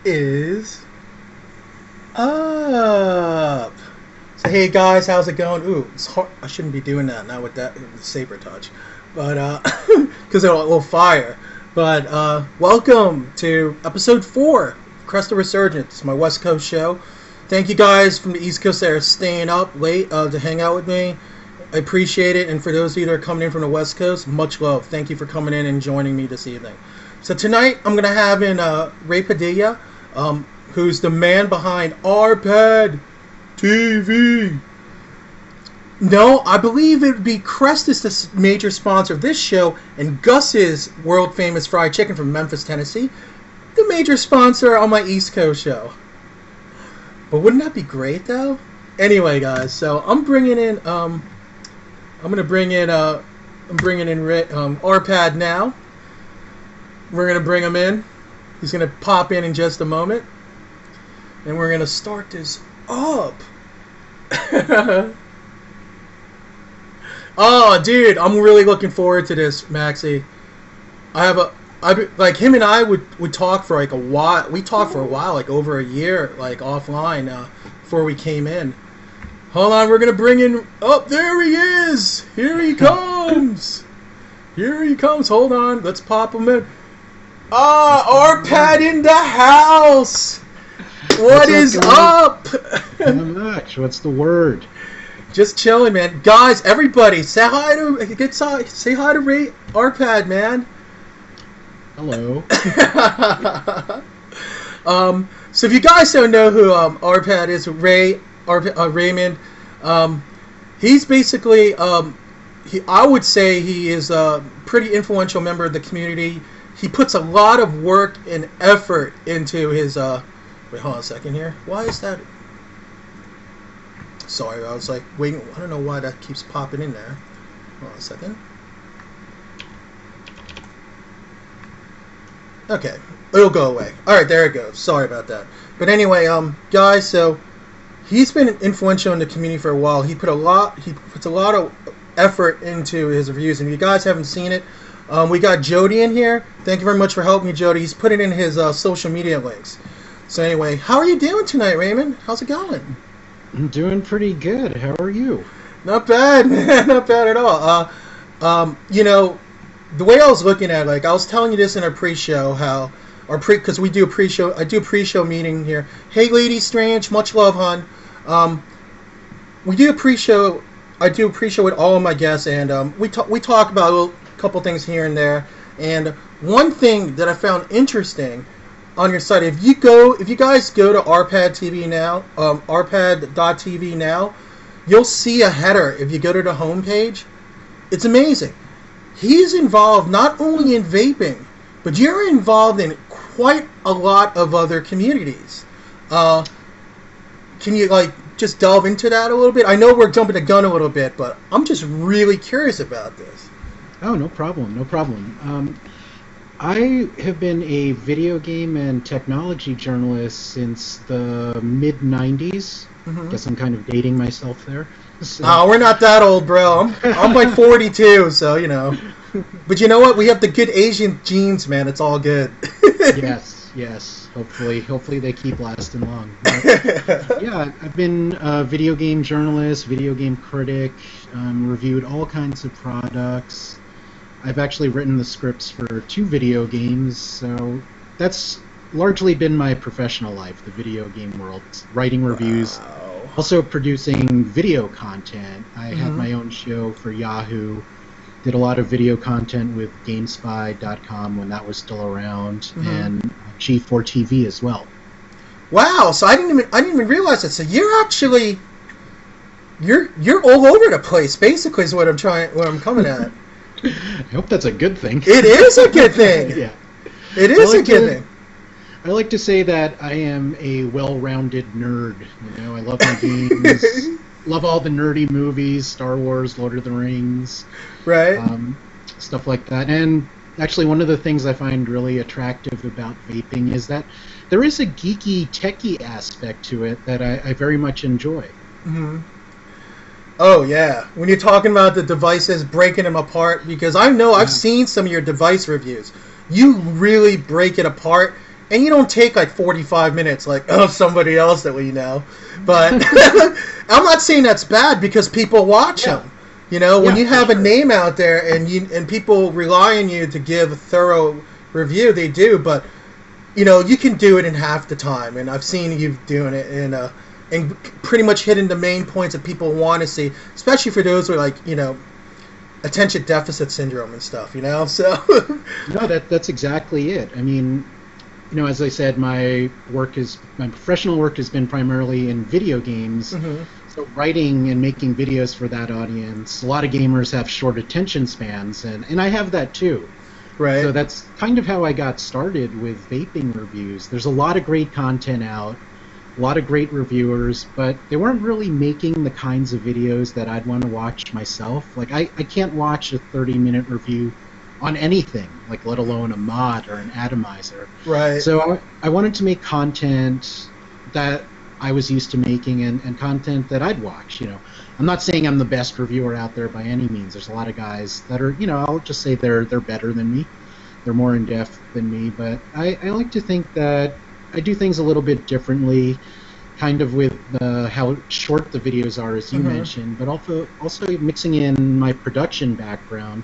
is up? So hey guys, how's it going? Ooh, it's hard. I shouldn't be doing that now with that saber touch, but because it'll fire. But welcome to episode 4 of Crest of Resurgence, my West Coast show. Thank you guys from the East Coast that are staying up late to hang out with me. I appreciate it, and for those of you that are coming in from the West Coast, much love. Thank you for coming in and joining me this evening. So tonight I'm gonna have in Ray Padilla, who's the man behind RPadTV. No, I believe it would be Crest is the major sponsor of this show, and Gus is world famous fried chicken from Memphis, Tennessee, the major sponsor on my East Coast show. But wouldn't that be great though? Anyway, guys, so I'm bringing in RPad now. We're gonna bring him in. He's gonna pop in just a moment, and we're gonna start this up. Oh, dude, I'm really looking forward to this, Maxie. Like him and I would talk for like a while. We talked for a while, like over a year, like offline before we came in. Hold on, we're gonna bring in. Oh, there he is. Here he comes. Here he comes. Hold on, let's pop him in. RPad in the house. What is up? Not much. What's the word? Just chilling, man. Guys, everybody, say hi to Ray RPad, man. Hello. So if you guys don't know who RPad is, Raymond, he's basically I would say he is a pretty influential member of the community. He puts a lot of work and effort into his wait, hold on a second here. Why is that? Sorry, I was like waiting. I don't know why that keeps popping in there. Hold on a second. Okay, it'll go away. Alright, there it goes. Sorry about that. But anyway, guys, so he's been influential in the community for a while. He puts a lot of effort into his reviews, and if you guys haven't seen it, we got Jody in here. Thank you very much for helping me, Jody. He's put it in his social media links. So anyway, how are you doing tonight, Raymond? How's it going? I'm doing pretty good. How are you? Not bad, man. Not bad at all. You know, the way I was looking at it, like I was telling you this in our pre-show, because we do a pre-show. I do a pre-show meeting here. Hey, Lady Strange, much love, hon. We do a pre-show. I do a pre-show with all of my guests, and we talk about a couple things here and there. And one thing that I found interesting on your site, if you guys go to RPadTV now, RPad.TV now, you'll see a header. If you go to the homepage, it's amazing. He's involved not only in vaping, but you're involved in quite a lot of other communities. Can you just delve into that a little bit? I know we're jumping the gun a little bit, but I'm just really curious about this. Oh, no problem. No problem. I have been a video game and technology journalist since the mid-90s. Mm-hmm. Guess I'm kind of dating myself there. So. Oh, we're not that old, bro. I'm like 42, so, you know. But you know what? We have the good Asian genes, man. It's all good. Yes. Hopefully they keep lasting long. But, yeah, I've been a video game journalist, video game critic, reviewed all kinds of products. I've actually written the scripts for 2 video games, so that's largely been my professional life, the video game world. Writing reviews, also producing video content. I had my own show for Yahoo, did a lot of video content with GameSpy.com when that was still around, and G4TV as well. Wow, so I didn't even realize that. So you're actually you're all over the place, basically, is what I'm coming at. I hope that's a good thing. It is a good thing. Yeah. It is a good thing. I like to say that I am a well-rounded nerd. You know, I love my games, love all the nerdy movies, Star Wars, Lord of the Rings, right? Stuff like that. And actually, one of the things I find really attractive about vaping is that there is a geeky, techie aspect to it that I very much enjoy. Mm-hmm. Oh, yeah. When you're talking about the devices, breaking them apart, because I know I've seen some of your device reviews. You really break it apart and you don't take like 45 minutes like, oh, somebody else that we know. But I'm not saying that's bad because people watch them. You know, when you have a name out there and people rely on you to give a thorough review, they do. But you know, you can do it in half the time, and I've seen you doing it and pretty much hitting the main points that people want to see, especially for those who are like, you know, attention deficit syndrome and stuff, you know. So no, that's exactly it. I mean, you know, as I said, my professional work has been primarily in video games. Mm-hmm. So writing and making videos for that audience, a lot of gamers have short attention spans, and I have that too. Right. So that's kind of how I got started with vaping reviews. There's a lot of great content out, a lot of great reviewers, but they weren't really making the kinds of videos that I'd want to watch myself. Like, I can't watch a 30-minute review on anything, like let alone a mod or an atomizer. Right. So I wanted to make content that I was used to making and content that I'd watch, you know. I'm not saying I'm the best reviewer out there by any means. There's a lot of guys that are, you know, I'll just say they're better than me. They're more in-depth than me, but I like to think that I do things a little bit differently, kind of with how short the videos are, as you mentioned, but also mixing in my production background,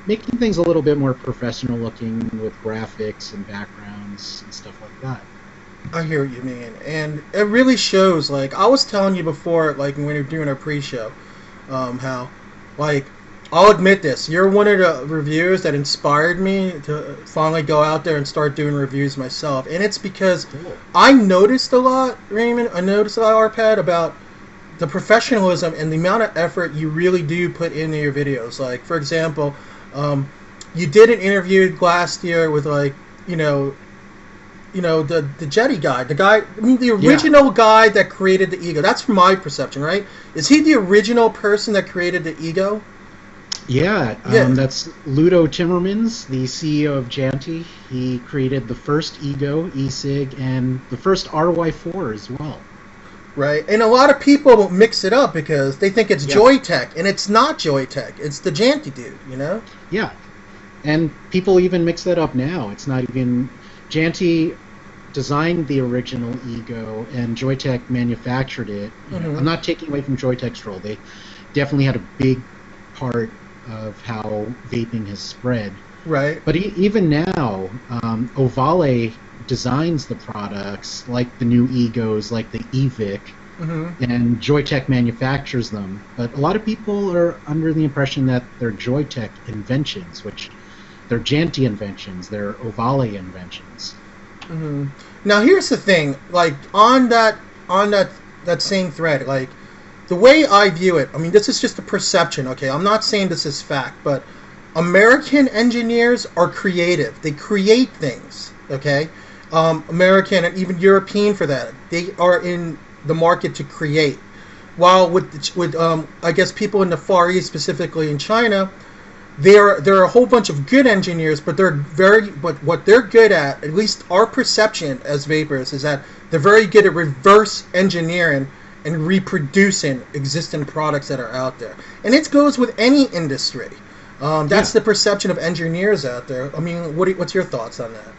making things a little bit more professional looking with graphics and backgrounds and stuff like that. I hear what you mean, and it really shows. Like I was telling you before, like when we were doing our pre-show, how, like, I'll admit this, you're one of the reviewers that inspired me to finally go out there and start doing reviews myself, and it's because I noticed a lot, Raymond. I noticed a lot, RPad, about the professionalism and the amount of effort you really do put into your videos. Like, for example, you did an interview last year with, like, you know, the Jetty guy, the original guy that created the Ego. That's from my perception, right? Is he the original person that created the Ego? Yeah. That's Ludo Timmermans, the CEO of Janty. He created the first Ego, e-cig, and the first RY4 as well. Right, and a lot of people mix it up because they think it's Joytech, and it's not Joytech. It's the Janty dude, you know? Yeah, and people even mix that up now. It's not even... Janty designed the original Ego, and Joytech manufactured it. I'm not taking away from Joytech's role. They definitely had a big part of how vaping has spread. Right. But even now, Ovale designs the products, like the new Egos, like the eVic, and Joytech manufactures them. But a lot of people are under the impression that they're Joytech inventions, which they're Janty inventions, they're Ovale inventions. Now here's the thing, like on that same thread, like the way I view it, I mean, this is just a perception, okay? I'm not saying this is fact, but American engineers are creative. They create things, okay? American and even European, for that, they are in the market to create. While with I guess people in the Far East, specifically in China, there are a whole bunch of good engineers, but what they're good at least our perception as vapors, is that they're very good at reverse engineering and reproducing existing products that are out there. And it goes with any industry. That's the perception of engineers out there. I mean, what's your thoughts on that?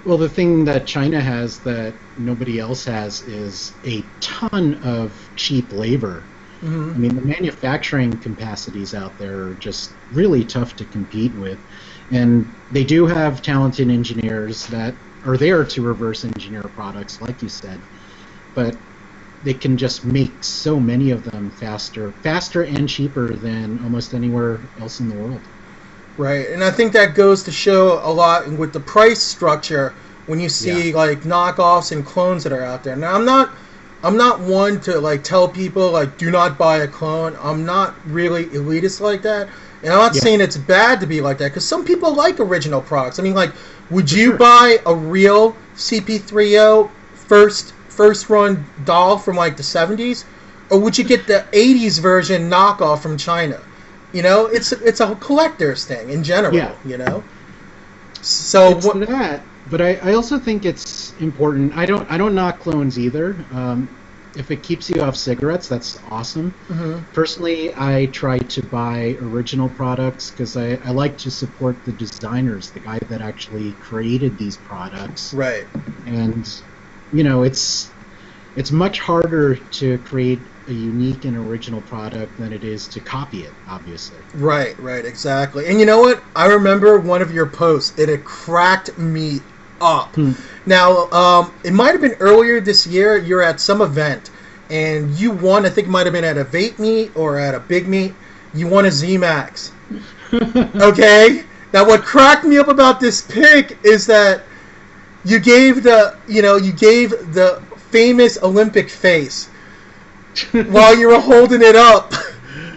Well, the thing that China has that nobody else has is a ton of cheap labor. I mean, the manufacturing capacities out there are just really tough to compete with. And they do have talented engineers that are there to reverse engineer products, like you said. But they can just make so many of them faster and cheaper than almost anywhere else in the world. Right, and I think that goes to show a lot with the price structure when you see like knockoffs and clones that are out there. Now, I'm not one to like tell people like do not buy a clone. I'm not really elitist like that, and I'm not saying it's bad to be like that, because some people like original products. I mean, like, would you buy a real CP30 first run doll from like the 70s, or would you get the 80s version knockoff from China? You know, it's a collector's thing in general. You know, so it's that. But I also think it's important. I don't knock clones either. if it keeps you off cigarettes, that's awesome. Mm-hmm. Personally, I try to buy original products because I like to support the designers, the guy that actually created these products. Right. And, you know, it's much harder to create a unique and original product than it is to copy it, obviously. Right, exactly. And you know what? I remember one of your posts. It had cracked me up. Now, it might have been earlier this year. You're at some event, and you won. I think it might have been at a vape meet or at a big meet. You won a Z-Max. Okay? Now, what cracked me up about this pic is that you gave the famous Olympic face while you were holding it up.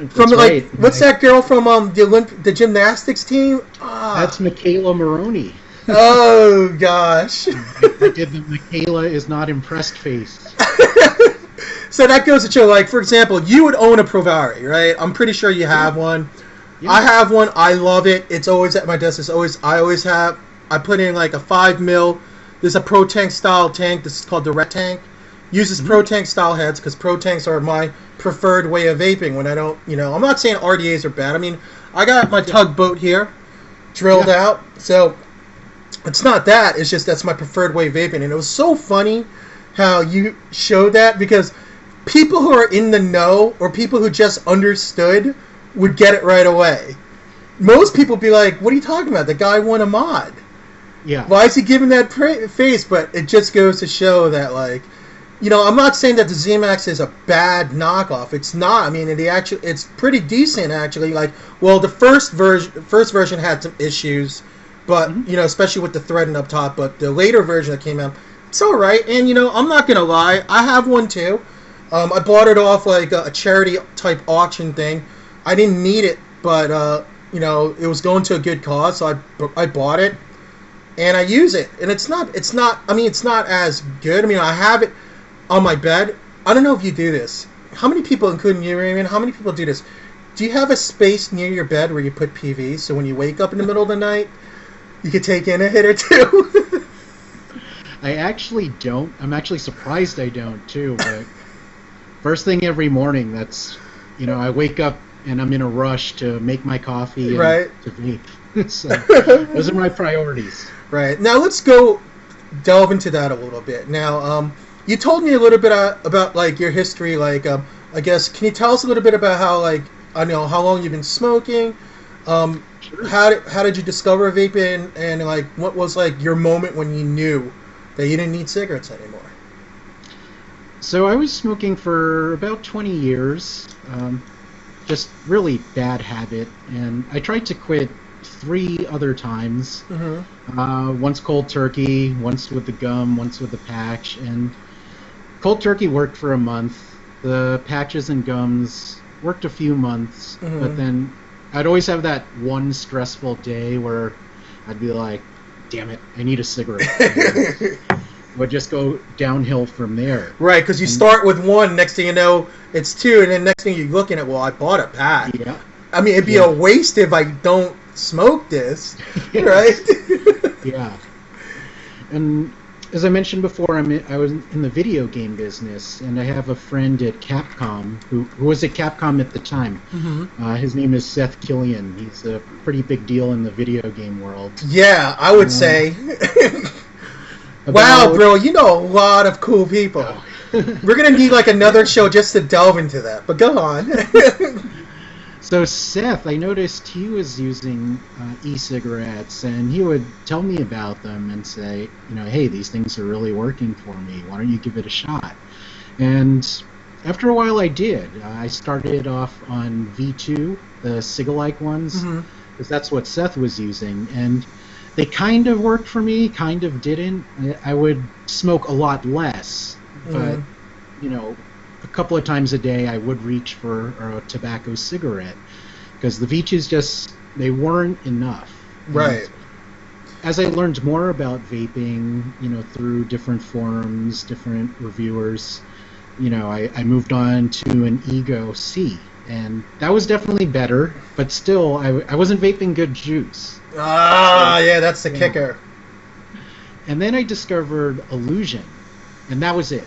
From right. What's that girl from the gymnastics team? That's Michaela Maroney. Oh gosh. I did the Michaela is not impressed face. So that goes to show, like, for example, you would own a Provari, right? I'm pretty sure you have one. Yeah. I have one. I love it. It's always at my desk. I put in like a 5 mil. There's a Pro Tank style tank. This is called the Ret Tank. Uses Pro Tank style heads because Pro Tanks are my preferred way of vaping when I don't, I'm not saying RDAs are bad. I mean, I got my tugboat here drilled out. So it's not that. It's just that's my preferred way of vaping. And it was so funny how you showed that because people who are in the know or people who just understood would get it right away. Most people be like, what are you talking about? The guy won a mod. Yeah. Why is he giving that face? But it just goes to show that, like, I'm not saying that the Z-Max is a bad knockoff. It's not. I mean, it's pretty decent, actually. Like, well, the first version had some issues, but, especially with the threading up top. But the later version that came out, it's all right. And, I'm not going to lie. I have one, too. I bought it off, like, a charity-type auction thing. I didn't need it, but, it was going to a good cause, so I bought it. And I use it. And it's not as good. I mean, I have it on my bed. I don't know if you do this. How many people, including you, Raymond, how many people do this? Do you have a space near your bed where you put PV so when you wake up in the middle of the night, you could take in a hit or two? I actually don't. I'm actually surprised I don't, too. But first thing every morning, that's, I wake up and I'm in a rush to make my coffee and to vape. So those are my priorities. Right. Now let's go delve into that a little bit. Now, you told me a little bit about like your history. Like, I guess, can you tell us a little bit about how, like, how long you've been smoking? Sure. How did you discover vaping, and like what was like your moment when you knew that you didn't need cigarettes anymore? So I was smoking for about 20 years. Just really bad habit, and I tried to quit 3 other times. Once cold turkey, once with the gum, once with the patch. And cold turkey worked for a month. The patches and gums worked a few months, but then I'd always have that one stressful day where I'd be like, damn it, I need a cigarette. Would just go downhill from there. Right, because you start with 1, next thing you know, it's 2, and then next thing you're looking at, well, I bought a pack. Yeah. I mean, it'd be a waste if I don't smoke this, right? Yeah. And as I mentioned before, I was in the video game business, and I have a friend at Capcom who was at Capcom at the time. His name is Seth Killian. He's a pretty big deal in the video game world. Yeah, I would say. Wow, bro, you know a lot of cool people. We're going to need like another show just to delve into that, but go on. So Seth, I noticed he was using e-cigarettes, and he would tell me about them and say, hey, these things are really working for me. Why don't you give it a shot? And after a while I did. I started off on V2, the cig-alike ones, because that's what Seth was using. And they kind of worked for me, kind of didn't. I would smoke a lot less, but, a couple of times a day I would reach for a tobacco cigarette, because the V2s they weren't enough. Right. And as I learned more about vaping, through different forums, different reviewers, I moved on to an Ego C, and that was definitely better, but still, I wasn't vaping good juice. Yeah, that's the kicker. And then I discovered Illusion, and that was it.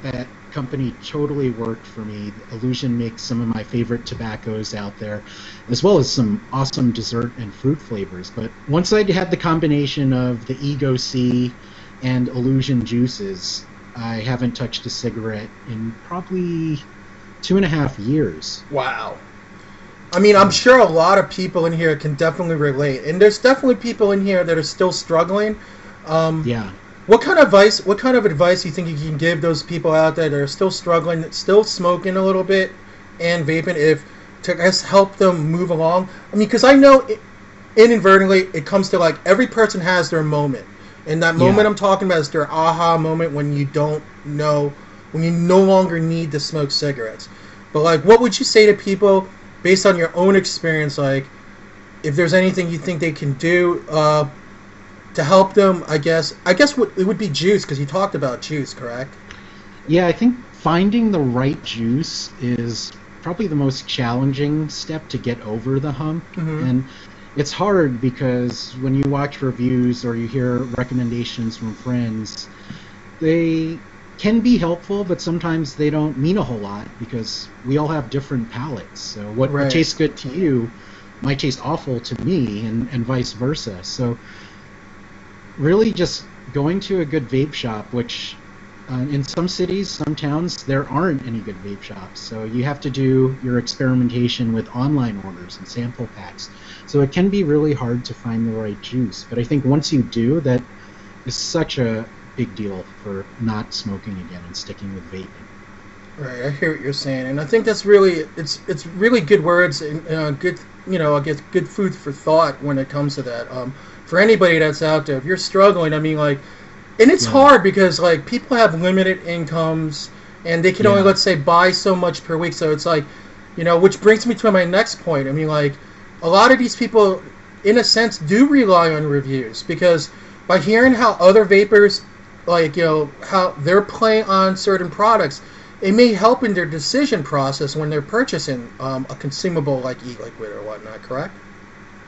That company totally worked for me. Illusion makes some of my favorite tobaccos out there, as well as some awesome dessert and fruit flavors. But once I had the combination of the Ego C and Illusion juices, I haven't touched a cigarette in probably 2.5 years. Wow. I mean, I'm sure a lot of people in here can definitely relate, and there's definitely people in here that are still struggling. Yeah. What kind of advice do you think you can give those people out there that are still struggling, still smoking a little bit, and vaping, to help them move along? I mean, because I know inadvertently it comes to like every person has their moment. And that moment I'm talking about is their aha moment when you don't know, when you no longer need to smoke cigarettes. But like, what would you say to people based on your own experience? Like, if there's anything you think they can do to help them, I guess it would be juice, because you talked about juice, correct? Yeah, I think finding the right juice is probably the most challenging step to get over the hump. Mm-hmm. And it's hard because when you watch reviews or you hear recommendations from friends, they can be helpful, but sometimes they don't mean a whole lot because we all have different palates. So what tastes good to you might taste awful to me, and vice versa. So really just going to a good vape shop, which in some cities, some towns, there aren't any good vape shops. So you have to do your experimentation with online orders and sample packs. So it can be really hard to find the right juice. But I think once you do, that is such a big deal for not smoking again and sticking with vaping. Right, I hear what you're saying, and I think that's really it's really good words and good, I guess good food for thought when it comes to that. For anybody that's out there, if you're struggling, I mean, like, and it's hard because like people have limited incomes and they can only, let's say, buy so much per week. So it's like, which brings me to my next point. I mean, like, a lot of these people, in a sense, do rely on reviews, because by hearing how other vapors, like, how they're playing on certain products, it may help in their decision process when they're purchasing a consumable like BeeLiquid or whatnot, correct?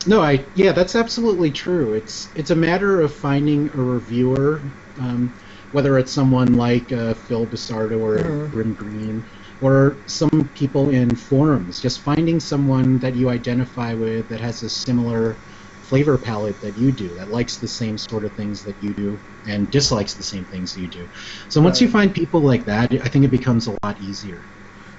No, that's absolutely true. It's a matter of finding a reviewer, whether it's someone like Phil Basardo or Grim Green, or some people in forums. Just finding someone that you identify with that has a similar flavor palette that you do, that likes the same sort of things that you do and dislikes the same things you do. So once you find people like that, I think it becomes a lot easier.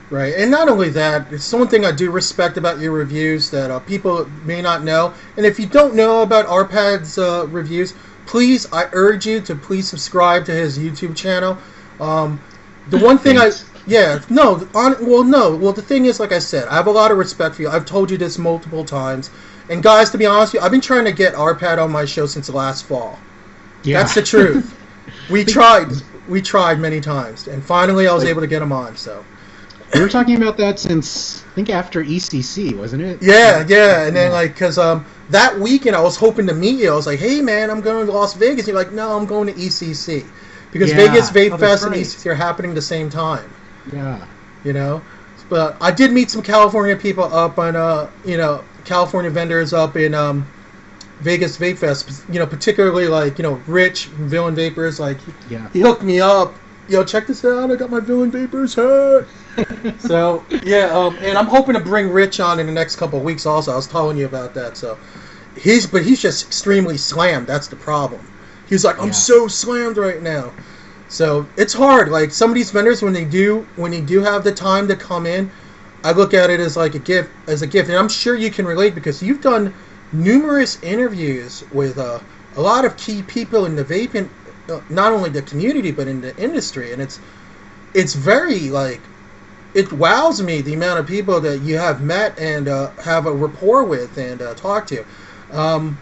Right, and not only that, it's one thing I do respect about your reviews that people may not know. And if you don't know about RPad's reviews, please, I urge you to please subscribe to his YouTube channel. The one thing the thing is, like I said, I have a lot of respect for you. I've told you this multiple times. And guys, to be honest with you, I've been trying to get RPad on my show since last fall. Yeah. That's the truth. We tried many times, and finally I was able to get him on, so. We were talking about that since, I think, after ECC, wasn't it? Yeah, and then, like, because that weekend I was hoping to meet you. I was like, hey, man, I'm going to Las Vegas. And you're like, no, I'm going to ECC. Because Vegas Vape Fest and ECC are happening at the same time. Yeah. But I did meet some California people up on, California vendors up in Vegas Vape Fest. Particularly, like, Rich from Villain Vapors. Like, he hooked me up. Check this out. I got my Villain Vapors hat. So, and I'm hoping to bring Rich on in the next couple of weeks also. I was telling you about that. So, he's just extremely slammed. That's the problem. He's like, I'm so slammed right now. So, it's hard. Like, some of these vendors, when they do have the time to come in, I look at it as like a gift. And I'm sure you can relate because you've done numerous interviews with a lot of key people in the vaping, not only the community, but in the industry. And it's very, like, it wows me the amount of people that you have met and have a rapport with and talk to. Can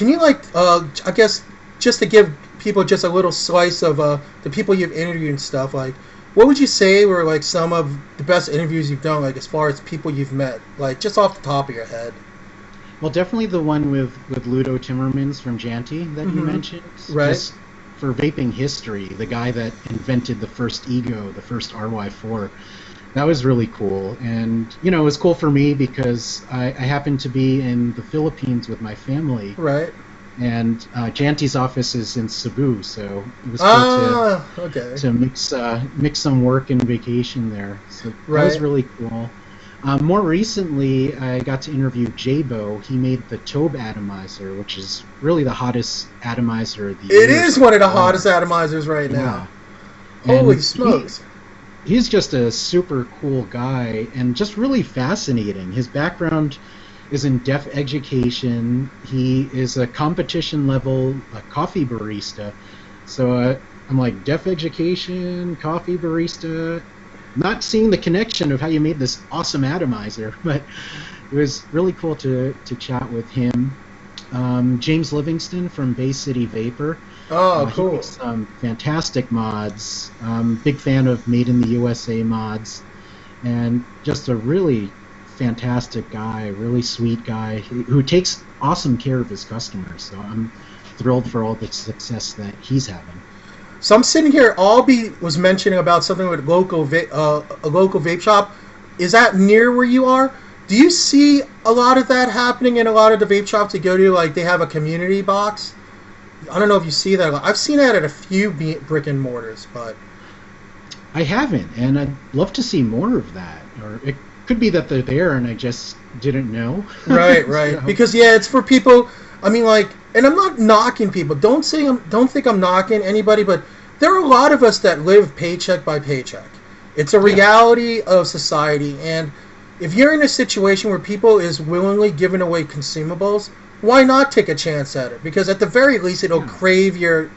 you, like, I guess, just to give people just a little slice of the people you've interviewed and stuff, like, what would you say were, like, some of the best interviews you've done, like, as far as people you've met, like, just off the top of your head? Well, definitely the one with Ludo Timmermans from Janty that you mentioned. Right. Just for vaping history, the guy that invented the first Ego, the first RY4. That was really cool. And, it was cool for me because I happened to be in the Philippines with my family. Right. And Janty's office is in Cebu, so it was cool to mix some work and vacation there. So that was really cool. More recently, I got to interview Jabo. He made the Tobe atomizer, which is really the hottest atomizer of the year. It is one of the hottest atomizers right now. Holy smokes. He's just a super cool guy and just really fascinating. His background is in deaf education. He is a competition level coffee barista. So I'm like, deaf education, coffee barista. Not seeing the connection of how you made this awesome atomizer, but it was really cool to chat with him. James Livingston from Bay City Vapor. Oh, cool. He makes some fantastic mods. Big fan of Made in the USA mods. And just a really fantastic guy, really sweet guy who takes awesome care of his customers. So I'm thrilled for all the success that he's having. So I'm sitting here. Albie was mentioning about something with a local vape shop. Is that near where you are? Do you see a lot of that happening in a lot of the vape shops you go to? Like they have a community box. I don't know if you see that. I've seen that at a few brick and mortars, but I haven't, and I'd love to see more of that. Or it could be that they're there and I just didn't know. Right. So. Because it's for people. I mean, like, and I'm not knocking people. Don't think I'm knocking anybody, but there are a lot of us that live paycheck by paycheck. It's a reality of society, and if you're in a situation where people is willingly giving away consumables, why not take a chance at it? Because at the very least, it'll crave your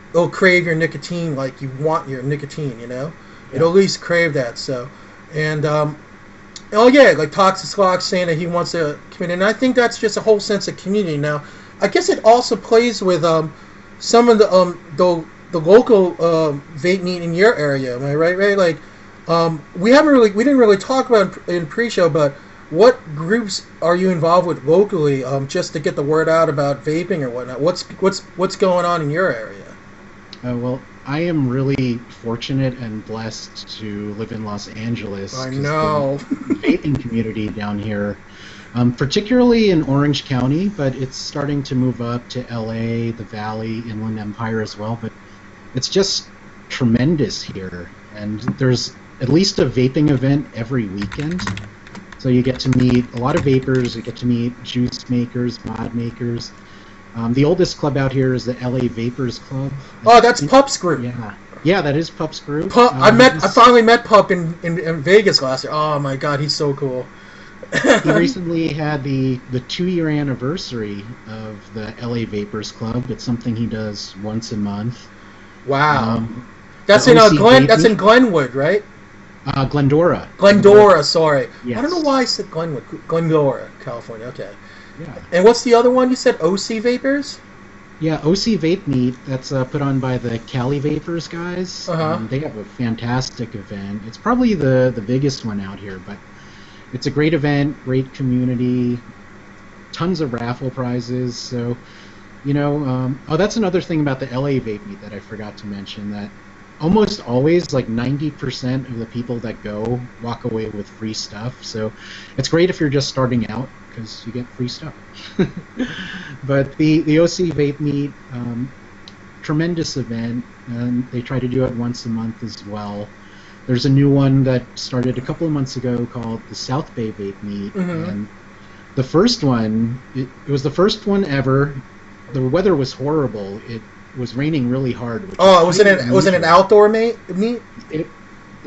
nicotine like you want your nicotine. You know, it'll at least crave that. So, and like Toxic Slock saying that he wants a community, and I think that's just a whole sense of community. Now, I guess it also plays with some of the local vape meet in your area. Am I right, Ray? Like, we didn't really talk about in pre-show, but what groups are you involved with locally, just to get the word out about vaping or whatnot? What's going on in your area? Well, I am really fortunate and blessed to live in Los Angeles. I know. The vaping community down here, particularly in Orange County, but it's starting to move up to LA, the Valley, Inland Empire as well. But it's just tremendous here, and there's at least a vaping event every weekend. So you get to meet a lot of vapors, you get to meet juice makers, mod makers. The oldest club out here is the LA Vapors Club. Oh, that's Pup's group. Yeah, that is Pup's group. I finally met Pup in Vegas last year. Oh my God, he's so cool. He recently had the 2-year anniversary of the LA Vapors Club. It's something he does once a month. Wow. That's in Glenwood, right? Glendora. Glendora, sorry. Yes. I don't know why I said Glenwood. Glendora, California. Okay. Yeah. And what's the other one you said? OC Vapors? Yeah, OC Vape Meet. That's put on by the Cali Vapors guys. They have a fantastic event. It's probably the biggest one out here, but it's a great event, great community, tons of raffle prizes. So, that's another thing about the LA Vape Meet that I forgot to mention, that almost always, like 90% of the people that go walk away with free stuff. So it's great if you're just starting out because you get free stuff. But the OC Vape Meet, tremendous event, and they try to do it once a month as well. There's a new one that started a couple of months ago called the South Bay Vape Meet, and the first one, it was the first one ever. The weather was horrible. It was raining really hard. Oh, was it an outdoor meet? It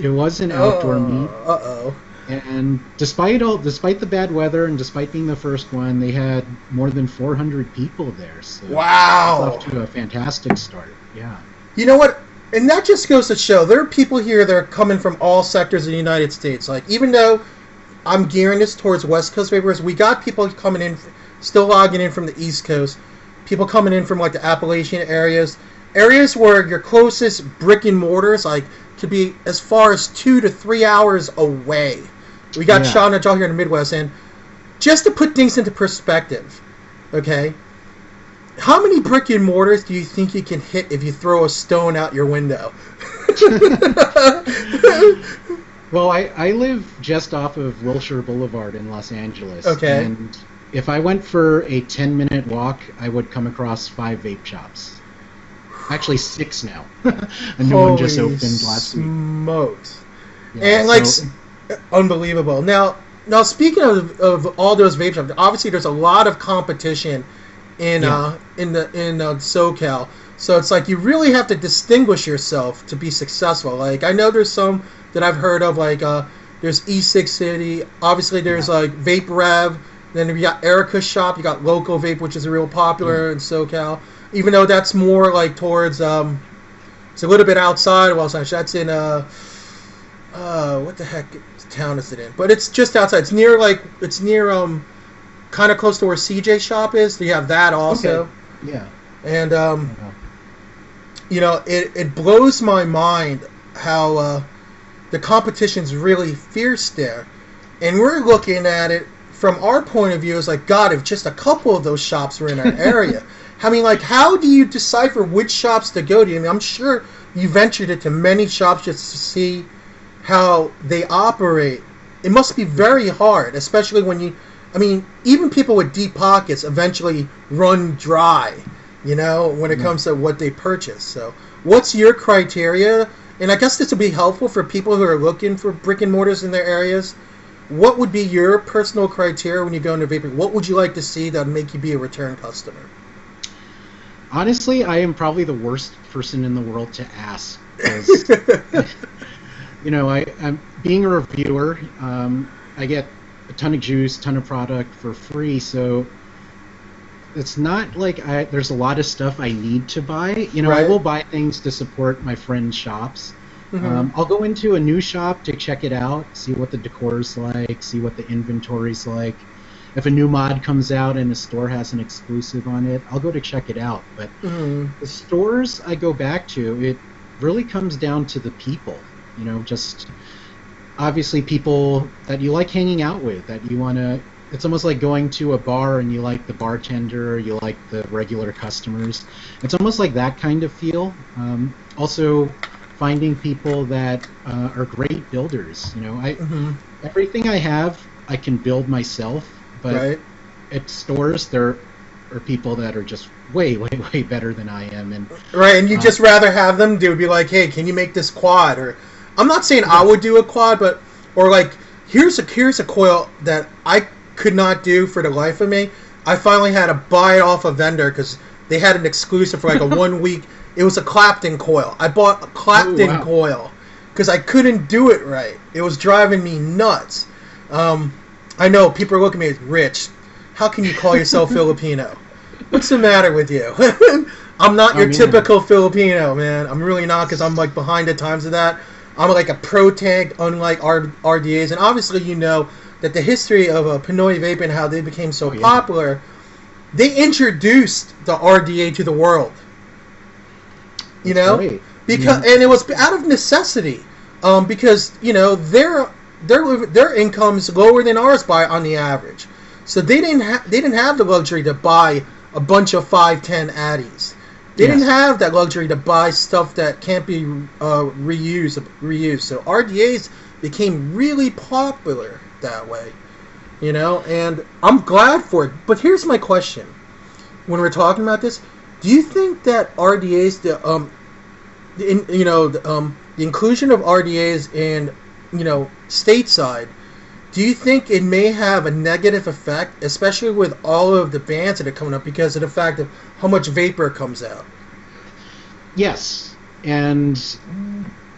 was an outdoor meet. Uh-oh. And despite the bad weather and despite being the first one, they had more than 400 people there. So wow. It's off to a fantastic start. Yeah. You know what? And that just goes to show there are people here that are coming from all sectors of the United States. Like, even though I'm gearing this towards West Coast vapors, we got people coming in, still logging in from the East Coast. People coming in from like the Appalachian areas where your closest brick and mortars like could be as far as 2 to 3 hours away. We got Sean and Joe here in the Midwest, and just to put things into perspective, okay? How many brick and mortars do you think you can hit if you throw a stone out your window? Well, I live just off of Wilshire Boulevard in Los Angeles. Okay. And if I went for a 10-minute walk, I would come across 5 vape shops. Actually, 6 now. A new one just opened last week. Smokes. Yeah, And like, unbelievable. Now speaking of all those vape shops, obviously there's a lot of competition in SoCal. So it's like you really have to distinguish yourself to be successful. Like I know there's some that I've heard of, like there's E6 City. Obviously there's like Vape Rev. Then you got Erica's shop. You got Local Vape, which is real popular in SoCal. Even though that's more like towards it's a little bit outside of Los Angeles. That's in what the heck town is it in? But it's just outside. It's near kind of close to where CJ shop is. So you have that also. Okay. Yeah. And you know, it blows my mind how the competition's really fierce there. And we're looking at it from our point of view, it's like, God, if just a couple of those shops were in our area. I mean, like, how do you decipher which shops to go to? I mean, I'm sure you ventured into many shops just to see how they operate. It must be very hard, especially when even people with deep pockets eventually run dry, you know, when it comes to what they purchase. So what's your criteria? And I guess this would be helpful for people who are looking for brick and mortars in their areas. What would be your personal criteria when you go into vaping? What would you like to see that would make you be a return customer? Honestly, I am probably the worst person in the world to ask. 'Cause, you know, I'm being a reviewer. I get a ton of juice, ton of product for free, so it's not like there's a lot of stuff I need to buy. You know, right. I will buy things to support my friends' shops. I'll go into a new shop to check it out, see what the decor's like, see what the inventory's like. If a new mod comes out and a store has an exclusive on it, I'll go to check it out. But the stores I go back to, it really comes down to the people. You know, just obviously people that you like hanging out with, that you want to... It's almost like going to a bar and you like the bartender, you like the regular customers. It's almost like that kind of feel. Also, finding people that are great builders. You know, everything I have, I can build myself. But at stores, there are people that are just way, way, way better than I am. And and you just rather have them be like, hey, can you make this quad? Or I'm not saying I would do a quad, but or like here's a coil that I could not do for the life of me. I finally had to buy it off a vendor because they had an exclusive for like a 1 week. It was a Clapton coil. I bought a Clapton coil because I couldn't do it right. It was driving me nuts. I know people are looking at me, Rich, how can you call yourself Filipino? What's the matter with you? I'm not your typical Filipino, man. I'm really not, because I'm like behind the times of that. I'm like a pro tank, unlike RDAs. And obviously you know that the history of Pinoy Vape and how they became so popular, they introduced the RDA to the world. You know? Because and it was out of necessity. Because, you know, their income is lower than ours on the average, so they didn't have the luxury to buy a bunch of 510 Addies. They didn't have that luxury to buy stuff that can't be reused. So RDAs became really popular that way, you know, and I'm glad for it. But here's my question: when we're talking about this, do you think that RDAs, the inclusion of RDAs in stateside, do you think it may have a negative effect, especially with all of the bans that are coming up because of the fact of how much vapor comes out? Yes, and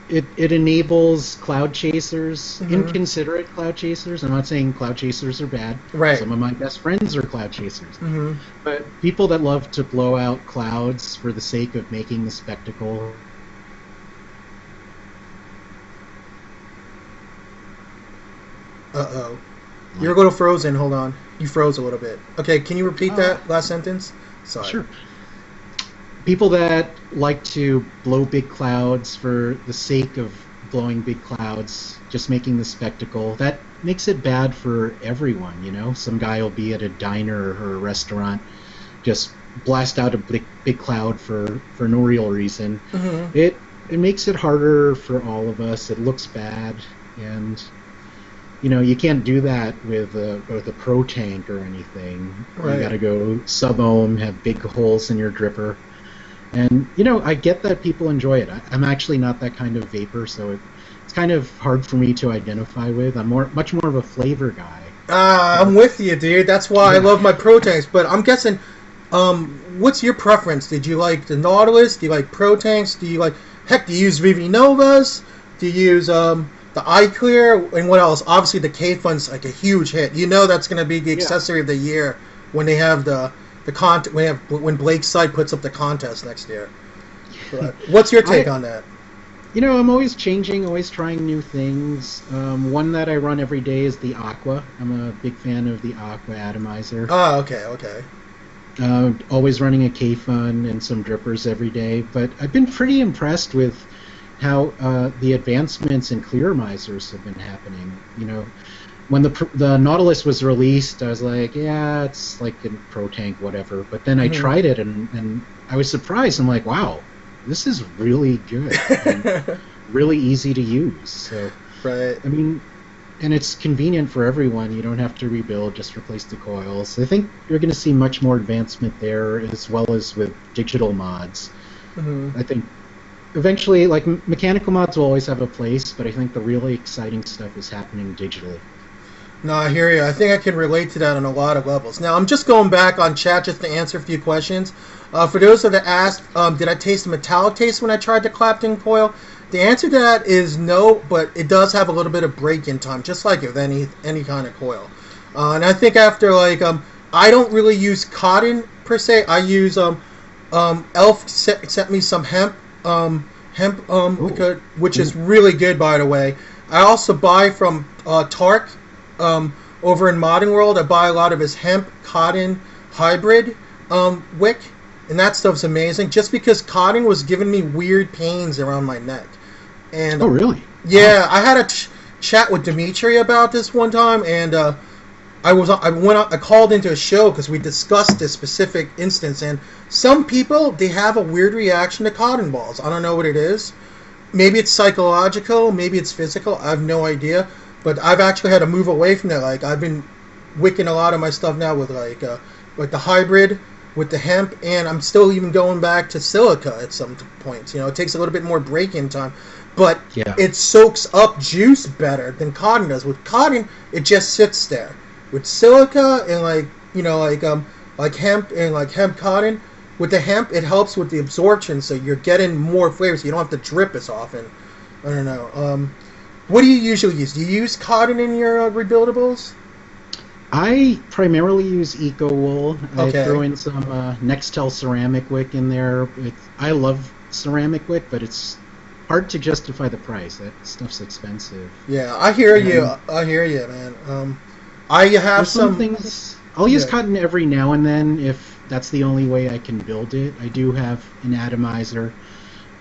it enables cloud chasers, inconsiderate cloud chasers. I'm not saying cloud chasers are bad. Right. Some of my best friends are cloud chasers. But people that love to blow out clouds for the sake of making the spectacle. Uh-oh. You're a little frozen. Hold on. You froze a little bit. Okay, can you repeat that last sentence? Sorry. Sure. People that like to blow big clouds for the sake of blowing big clouds, just making the spectacle, that makes it bad for everyone, you know? Some guy will be at a diner or a restaurant, just blast out a big cloud for no real reason. It makes it harder for all of us. It looks bad, and you can't do that with a pro tank or anything. Right. You got to go sub-ohm, have big holes in your dripper. And, I get that people enjoy it. I'm actually not that kind of vapor, so it's kind of hard for me to identify with. I'm much more of a flavor guy. I'm with you, dude. That's why I love my pro tanks. But I'm guessing, what's your preference? Did you like the Nautilus? Do you like pro tanks? Do you use VV Novas? Do you use the iClear? And what else? Obviously, the K-Fun's like a huge hit. That's going to be the accessory of the year when they have the when Blake's site puts up the contest next year. But what's your take on that? I'm always changing, always trying new things. One that I run every day is the Aqua. I'm a big fan of the Aqua atomizer. Oh, okay. Always running a K-Fun and some drippers every day. But I've been pretty impressed with how the advancements in clearomizers have been happening. When the Nautilus was released, I was like, yeah, it's like a pro tank, whatever. But then I tried it, and I was surprised. I'm like, wow, this is really good and really easy to use. So, right. I mean, and it's convenient for everyone. You don't have to rebuild, just replace the coils. I think you're going to see much more advancement there, as well as with digital mods. I think eventually, like, mechanical mods will always have a place, but I think the really exciting stuff is happening digitally. No, I hear you. I think I can relate to that on a lot of levels. Now, I'm just going back on chat just to answer a few questions. For those that asked, did I taste a metallic taste when I tried the Clapton coil? The answer to that is no, but it does have a little bit of break-in time, just like with any kind of coil. And I think after, like, I don't really use cotton, per se. I use, Elf sent me some hemp, which is really good, by the way. I also buy from Tark. Over in Modern World, I buy a lot of his hemp cotton hybrid wick, and that stuff's amazing. Just because cotton was giving me weird pains around my neck, and oh really? Yeah, wow. I had a chat with Dimitri about this one time, and I called into a show because we discussed this specific instance, and some people, they have a weird reaction to cotton balls. I don't know what it is. Maybe it's psychological, maybe it's physical. I have no idea. But I've actually had to move away from that. Like, I've been wicking a lot of my stuff now with like the hybrid with the hemp, and I'm still even going back to silica at some points. It takes a little bit more break-in time, but it soaks up juice better than cotton does. With cotton, it just sits there. With silica and like hemp and like hemp cotton, with the hemp, it helps with the absorption, so you're getting more flavors. So you don't have to drip as often. I don't know. What do you usually use? Do you use cotton in your rebuildables? I primarily use Eco Wool. Okay. I throw in some Nextel ceramic wick in there. I love ceramic wick, but it's hard to justify the price. That stuff's expensive. Yeah, I hear you. I hear you, man. I have some things. I'll use cotton every now and then if that's the only way I can build it. I do have an atomizer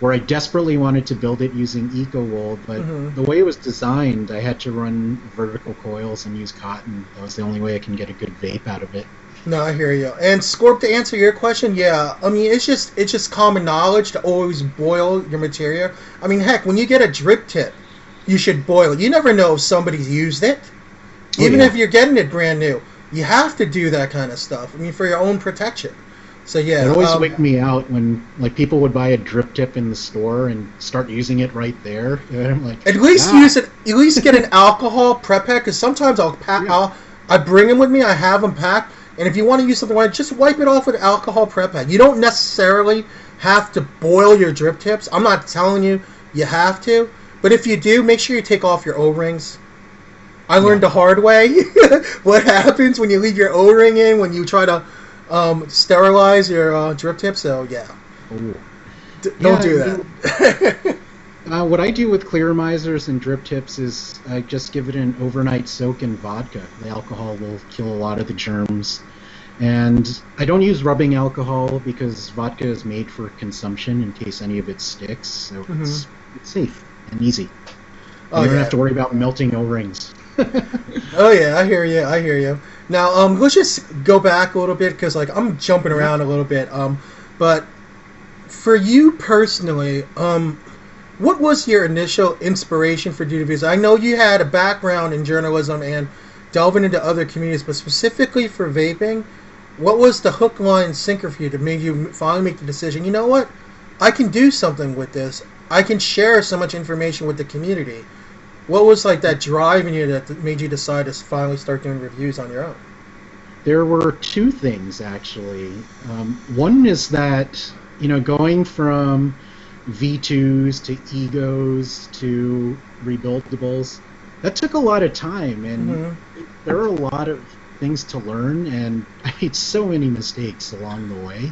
where I desperately wanted to build it using Eco Wool, but the way it was designed, I had to run vertical coils and use cotton. That was the only way I can get a good vape out of it. No, I hear you. And Scorp, to answer your question, yeah, I mean, it's just common knowledge to always boil your material. I mean, heck, when you get a drip tip, you should boil it. You never know if somebody's used it. Even if you're getting it brand new, you have to do that kind of stuff. I mean, for your own protection. So yeah, it always wicked me out when like people would buy a drip tip in the store and start using it right there. And I'm like, at least use it. At least get an alcohol prep pack, because sometimes I bring them with me. I have them packed, and if you want to use something like, just wipe it off with alcohol prep pack. You don't necessarily have to boil your drip tips. I'm not telling you have to, but if you do, make sure you take off your O-rings. I learned the hard way what happens when you leave your O-ring in when you try to sterilize your drip tip. So yeah, don't do that. What I do with clearomizers and drip tips is I just give it an overnight soak in vodka. The alcohol will kill a lot of the germs. And I don't use rubbing alcohol because vodka is made for consumption in case any of it sticks. So it's safe and easy. You don't have to worry about melting O-rings. Oh yeah, I hear you. Now, let's just go back a little bit, because like I'm jumping around a little bit. But for you personally, what was your initial inspiration for doing videos? I know you had a background in journalism and delving into other communities, but specifically for vaping, what was the hook, line, sinker for you to make you finally make the decision, you know what? I can do something with this. I can share so much information with the community. What was like that drive in you that made you decide to finally start doing reviews on your own? There were two things, actually. One is that, going from V2s to egos to rebuildables, that took a lot of time, and there are a lot of things to learn, and I made so many mistakes along the way.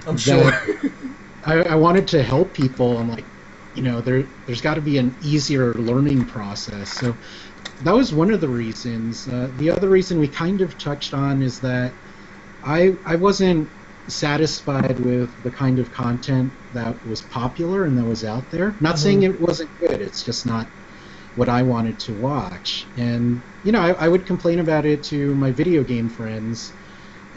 I'm sure. I wanted to help people. I'm like, there's got to be an easier learning process. So that was one of the reasons. The other reason we kind of touched on is that I wasn't satisfied with the kind of content that was popular and that was out there. Not saying it wasn't good, it's just not what I wanted to watch. And, I would complain about it to my video game friends.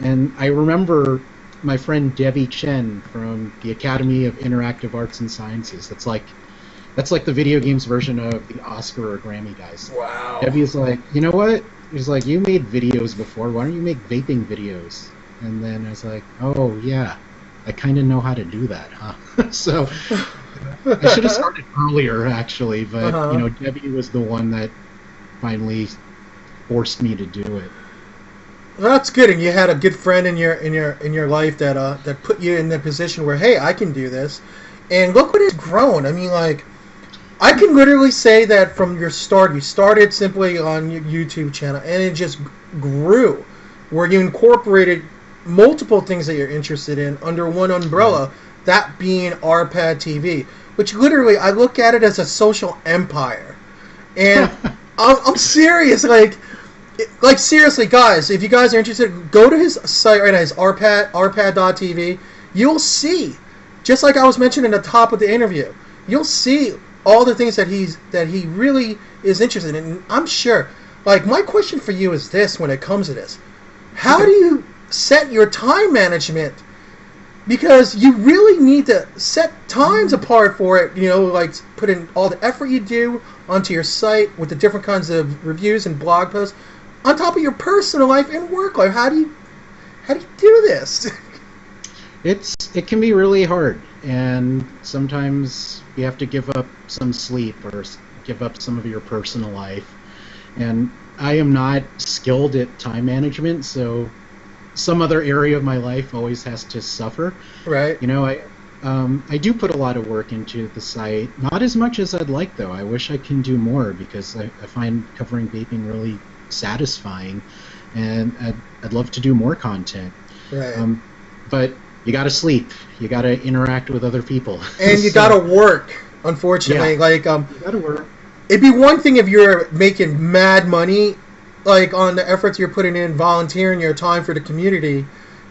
And I remember my friend Debbie Chen from the Academy of Interactive Arts and Sciences. That's like the video games version of the Oscar or Grammy guys. Wow. Debbie's like, you know what? He's like, you made videos before. Why don't you make vaping videos? And then I was like, oh yeah, I kind of know how to do that, huh? So I should have started earlier, actually. But Debbie was the one that finally forced me to do it. Well, that's good, and you had a good friend in your life that put you in the position where, hey, I can do this, and look what it's grown. I mean, like, I can literally say that from your start, you started simply on your YouTube channel, and it just grew, where you incorporated multiple things that you're interested in under one umbrella, that being RPadTV, which literally I look at it as a social empire, and I'm serious, like seriously, guys, if you guys are interested, go to his site right now, his RPad.tv. You'll see, just like I was mentioning at the top of the interview, you'll see all the things that he really is interested in. And I'm sure, like, my question for you is this when it comes to this. How do you set your time management? Because you really need to set times apart for it, like put in all the effort you do onto your site with the different kinds of reviews and blog posts, on top of your personal life and work life. How do you do this? It can be really hard, and sometimes you have to give up some sleep or give up some of your personal life. And I am not skilled at time management, so some other area of my life always has to suffer. Right. I do put a lot of work into the site. Not as much as I'd like, though. I wish I can do more, because I find covering vaping really satisfying, and I'd love to do more content. Right. But you got to sleep. You got to interact with other people. And you got to work, unfortunately. Yeah, like you got to work. It'd be one thing if you're making mad money, like on the efforts you're putting in, volunteering your time for the community,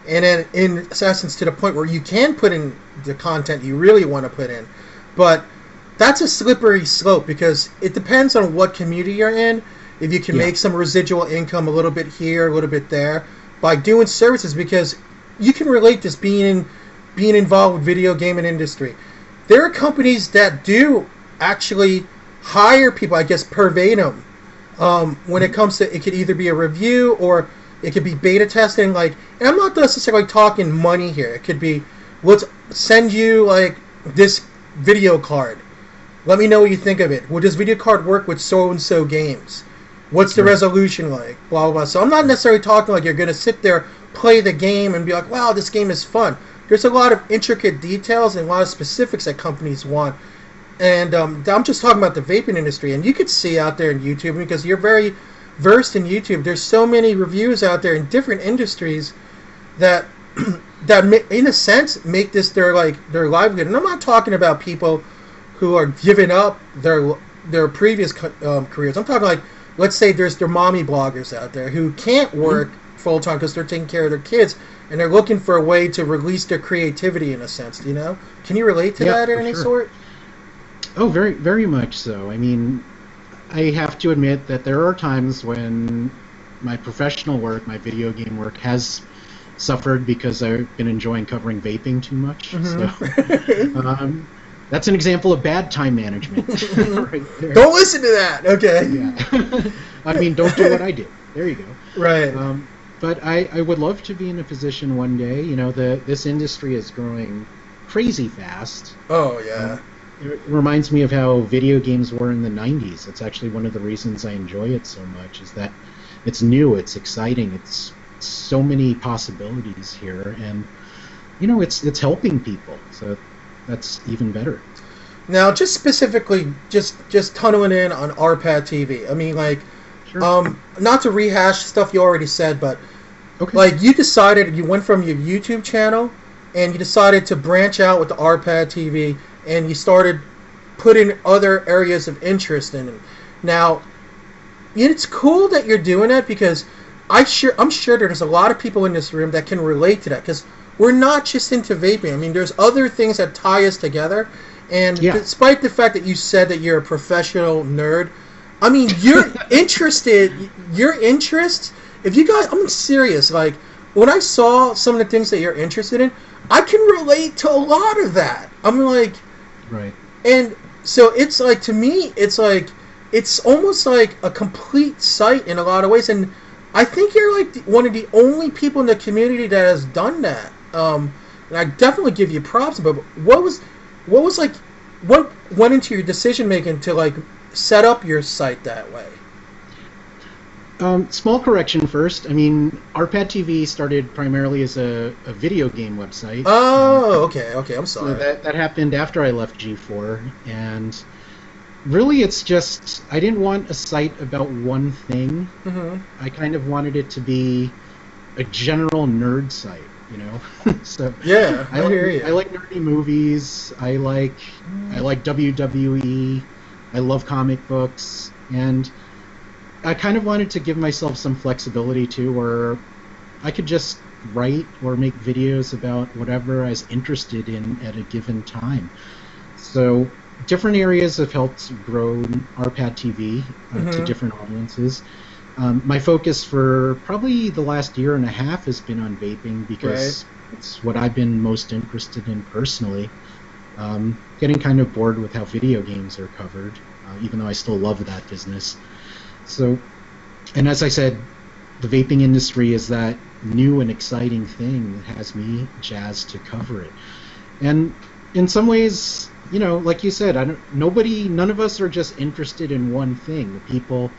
and then in essence to the point where you can put in the content you really want to put in. But that's a slippery slope, because it depends on what community you're in. If you can make some residual income a little bit here, a little bit there, by doing services, because you can relate this being involved with video gaming industry. There are companies that do actually hire people, I guess, per verbatim. When it comes to, it could either be a review or it could be beta testing. Like, and I'm not necessarily talking money here. It could be, let's send you like this video card. Let me know what you think of it. Will this video card work with so-and-so games? What's the resolution like? Blah, blah, blah. So I'm not necessarily talking like you're going to sit there, play the game, and be like, wow, this game is fun. There's a lot of intricate details and a lot of specifics that companies want. And I'm just talking about the vaping industry. And you could see out there in YouTube, because you're very versed in YouTube, there's so many reviews out there in different industries that in a sense make this their livelihood. And I'm not talking about people who are giving up their previous careers. I'm talking like, let's say there's their mommy bloggers out there who can't work full time because they're taking care of their kids, and they're looking for a way to release their creativity in a sense. Can you relate to that in any sort? Oh, very, very much so. I mean, I have to admit that there are times when my professional work, my video game work, has suffered because I've been enjoying covering vaping too much. So That's an example of bad time management. Right there. Don't listen to that. Okay. Yeah. I mean, don't do what I did. There you go. Right. But I would love to be in a position one day. You know, this industry is growing crazy fast. Oh yeah. It reminds me of how video games were in the 90s. It's actually one of the reasons I enjoy it so much, is that it's new, it's exciting, it's so many possibilities here, and you know, it's helping people, so that's even better. Now, just specifically, just tunneling in on RPadTV. I mean, like, Sure. not to rehash stuff you already said, but Okay. like you went from your YouTube channel, and you decided to branch out with the RPadTV, and you started putting other areas of interest in it. Now, it's cool that you're doing that, because I'm sure there's a lot of people in this room that can relate to that, because we're not just into vaping. I mean, there's other things that tie us together, and despite the fact that you said that you're a professional nerd, I mean, you're interested. Your interest, if you guys, I'm serious. Like, when I saw some of the things that you're interested in, I can relate to a lot of that. I'm like, right. And so it's like, to me, it's like, it's almost like a complete site in a lot of ways. And I think you're like one of the only people in the community that has done that. And I definitely give you props. But what went into your decision making to like set up your site that way? Small correction first. I mean, RPadTV started primarily as a video game website. Oh, okay, I'm sorry. So that happened after I left G4, and really it's just, I didn't want a site about one thing. Mm-hmm. I kind of wanted it to be a general nerd site, you know? So yeah, I hear you. I like nerdy movies, I like WWE, I love comic books, and I kind of wanted to give myself some flexibility too, where I could just write or make videos about whatever I was interested in at a given time. So different areas have helped grow RPadTV to different audiences. My focus for probably the last year and a half has been on vaping, because it's what I've been most interested in personally. Getting kind of bored with how video games are covered, even though I still love that business. So, and as I said, the vaping industry is that new and exciting thing that has me jazzed to cover it. And in some ways, you know, like you said, none of us are just interested in one thing. The people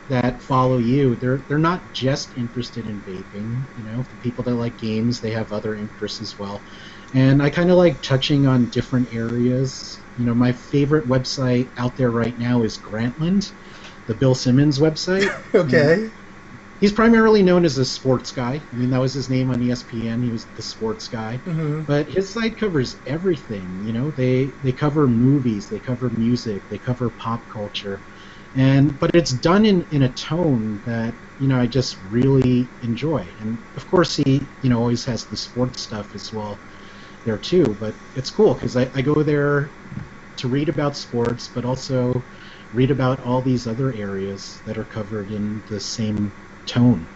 that follow you, they're not just interested in vaping. You know, the people that like games, they have other interests as well. And I kind of like touching on different areas. You know, my favorite website out there right now is Grantland, the Bill Simmons website. Okay. He's primarily known as a sports guy. I mean, that was his name on ESPN. He was the sports guy. Mm-hmm. But his site covers everything. You know, they cover movies, they cover music, they cover pop culture, but it's done in a tone that, you know, I just really enjoy. And of course, he, you know, always has the sports stuff as well there too. But it's cool because I go there to read about sports, but also read about all these other areas that are covered in the same tone.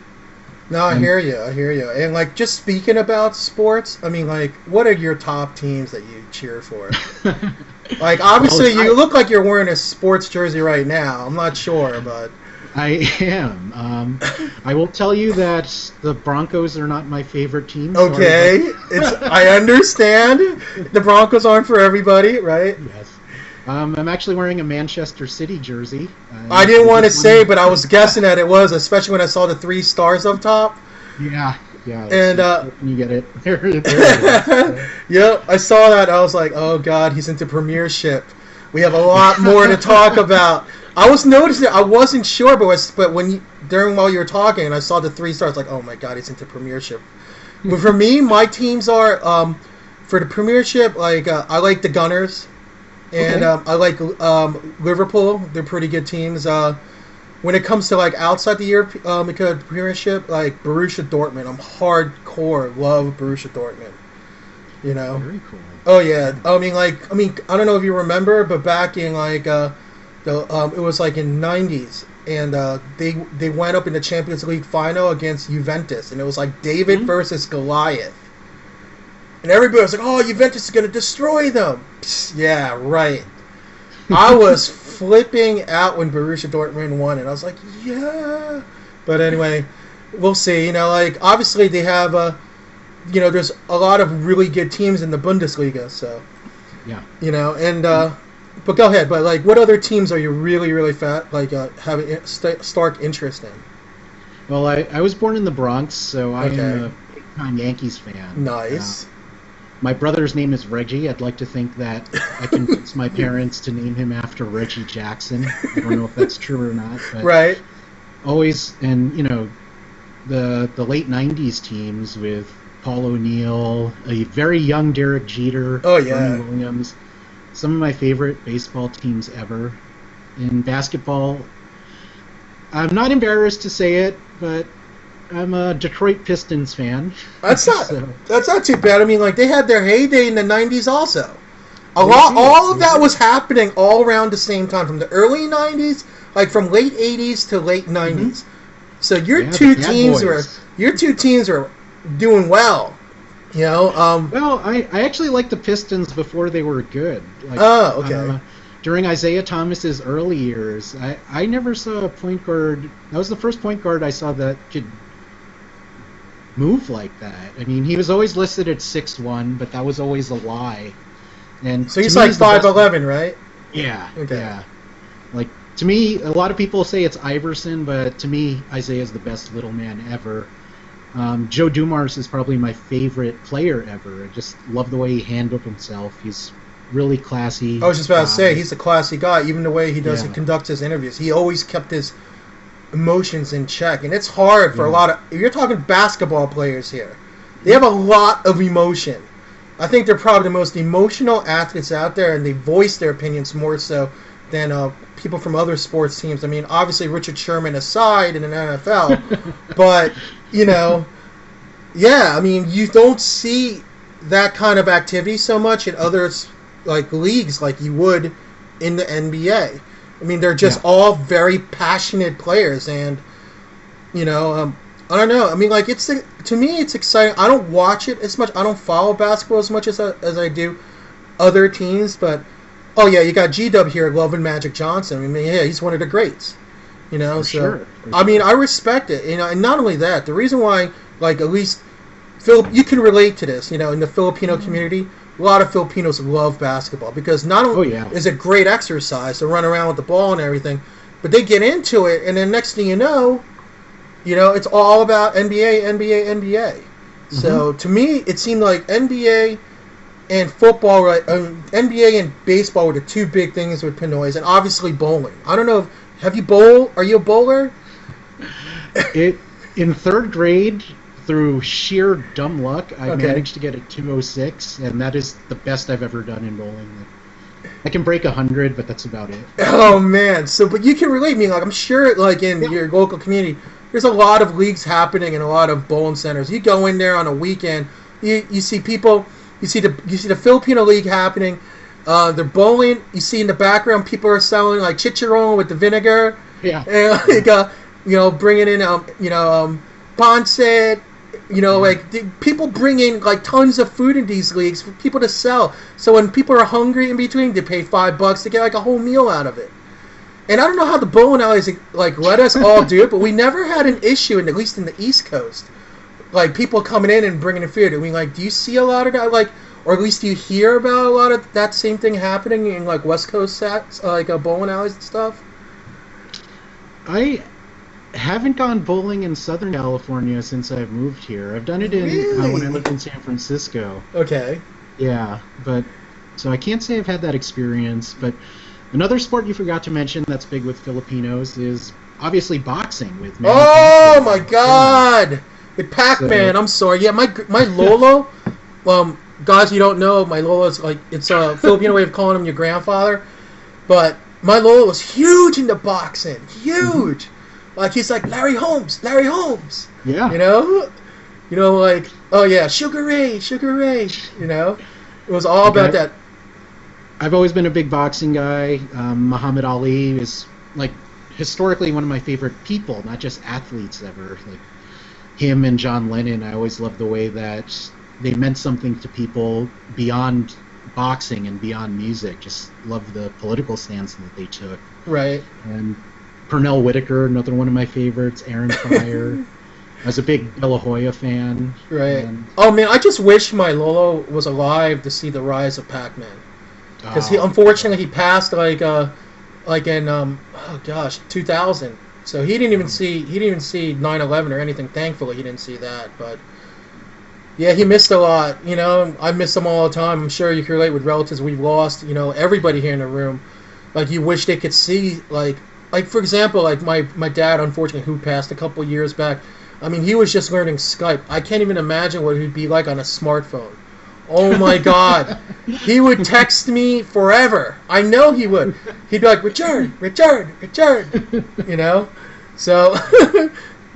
No, I hear you. And like, just speaking about sports, I mean, like, what are your top teams that you cheer for? Like, obviously, you look like you're wearing a sports jersey right now. I'm not sure, but I am. I will tell you that the Broncos are not my favorite team. Okay, I understand. The Broncos aren't for everybody, right? Yes. I'm actually wearing a Manchester City jersey. I didn't want to say, but I was guessing that it was, especially when I saw the 3 stars up top. Yeah. And you get it. There it is. Yep, I saw that. I was like, oh god, he's into Premiership. We have a lot more to talk about. I was noticing, I wasn't sure, but while you were talking, and I saw the 3 stars, like, oh my god, he's into Premiership. But for me, my teams are for the Premiership. Like, I like the Gunners. And I like Liverpool. They're pretty good teams. When it comes to like outside the European Premiership, like Borussia Dortmund, I'm hardcore love Borussia Dortmund. You know. Very cool. Oh yeah. I mean, I don't know if you remember, but back in like it was like in '90s, and they went up in the Champions League final against Juventus, and it was like David versus Goliath. And everybody was like, "Oh, Juventus is going to destroy them." Psst, yeah, right. I was flipping out when Borussia Dortmund won, and I was like, "Yeah." But anyway, we'll see. Like obviously they have there's a lot of really good teams in the Bundesliga, so Yeah. and but go ahead. But like, what other teams are you really, really having stark interest in? Well, I was born in the Bronx, so I Okay. am a big-time Yankees fan. Nice. My brother's name is Reggie. I'd like to think that I convinced my parents to name him after Reggie Jackson. I don't know if that's true or not. But Right. always, and the late '90s teams with Paul O'Neill, a very young Derek Jeter, Oh, yeah. Bernie Williams, some of my favorite baseball teams ever. In basketball, I'm not embarrassed to say it, but I'm a Detroit Pistons fan. That's not So- that's not too bad. I mean, like they had their heyday in the '90s also. They All of did. that was happening all around the same time, from the early '90s, like from late '80s to late '90s. So your Yeah, two the bad teams were doing well. Well, I actually liked the Pistons before they were good. Like, Oh, okay. During Isaiah Thomas's early years, I never saw a point guard. That was the first point guard I saw that could move like that. I mean, he was always listed at 6'1", but that was always a lie. And So he's to me, like the best- 5'11", right? Yeah. Okay. Yeah. Like to me, a lot of people say it's Iverson, but to me, Isaiah's the best little man ever. Joe Dumars is probably my favorite player ever. I just love the way he handled himself. He's really classy. I was just about to say, he's a classy guy. Even the way he Yeah. conducts his interviews, he always kept his emotions in check. And it's hard for a lot of. If you're talking basketball players here, they have a lot of emotion. I think they're probably the most emotional athletes out there, and they voice their opinions more so than people from other sports teams. I mean, obviously Richard Sherman aside in an NFL, but yeah. I mean, you don't see that kind of activity so much in other leagues like you would in the NBA. I mean, they're just all very passionate players, and I don't know. I mean, like to me, it's exciting. I don't watch it as much. I don't follow basketball as much as I do other teams. But oh yeah, you got G-Dub here, loving Magic Johnson. I mean, yeah, he's one of the greats. For sure. I mean, I respect it. And not only that, the reason why, like, at least you can relate to this. In the Filipino community, a lot of Filipinos love basketball because not only is it great exercise to run around with the ball and everything, but they get into it, and then next thing you know, it's all about NBA, NBA, NBA. So to me, it seemed like NBA and football, NBA and baseball were the two big things with Pinoys, and obviously bowling. I don't know. Have you bowled? Are you a bowler? In third grade, through sheer dumb luck, I managed to get a 206, and that is the best I've ever done in bowling. I can break 100, but that's about it. Oh man! But you can relate me. Like I'm sure, like in your local community, there's a lot of leagues happening and a lot of bowling centers. You go in there on a weekend, you see people. You see the Filipino league happening. They're bowling. You see in the background people are selling like chicharron with the vinegar. Yeah. And bringing in pancit. Like people bring in like tons of food in these leagues for people to sell. So when people are hungry in between, they pay $5 to get like a whole meal out of it. And I don't know how the bowling alleys like let us all do it, but we never had an issue, at least in the East Coast. Like people coming in and bringing in food. I mean, like, do you see a lot of that? Like, or at least do you hear about a lot of that same thing happening in like West Coast sets, like bowling alleys and stuff? I haven't gone bowling in Southern California since I've moved here. I've done it in when I lived in San Francisco. Okay. Yeah, but so I can't say I've had that experience. But another sport you forgot to mention that's big with Filipinos is obviously boxing with. Oh my God! With Pac-Man. I'm sorry. Yeah, my Lolo. Guys, you don't know, my Lolo's like it's a Filipino way of calling him your grandfather. But my Lolo was huge into boxing. Huge. Like he's like Larry Holmes. Yeah. Like, oh yeah, Sugar Ray. It was all about that. I've always been a big boxing guy. Muhammad Ali is like historically one of my favorite people, not just athletes ever. Like him and John Lennon, I always loved the way that they meant something to people beyond boxing and beyond music. Just love the political stance that they took. Right. And Pernell Whitaker, another one of my favorites. Aaron Pryor. I was a big De La Hoya fan. Right. Oh man, I just wish my Lolo was alive to see the rise of Pac-Man. Because unfortunately he passed like in 2000. So he didn't even see 9/11 or anything. Thankfully, he didn't see that. But yeah, he missed a lot. You know, I miss him all the time. I'm sure you can relate with relatives we've lost. You know, everybody here in the room. Like you wish they could see like for example, like my dad, unfortunately, who passed a couple years back. I mean, he was just learning Skype. I can't even imagine what he'd be like on a smartphone. Oh my God. He would text me forever. I know he would. He'd be like, Richard. You know? So,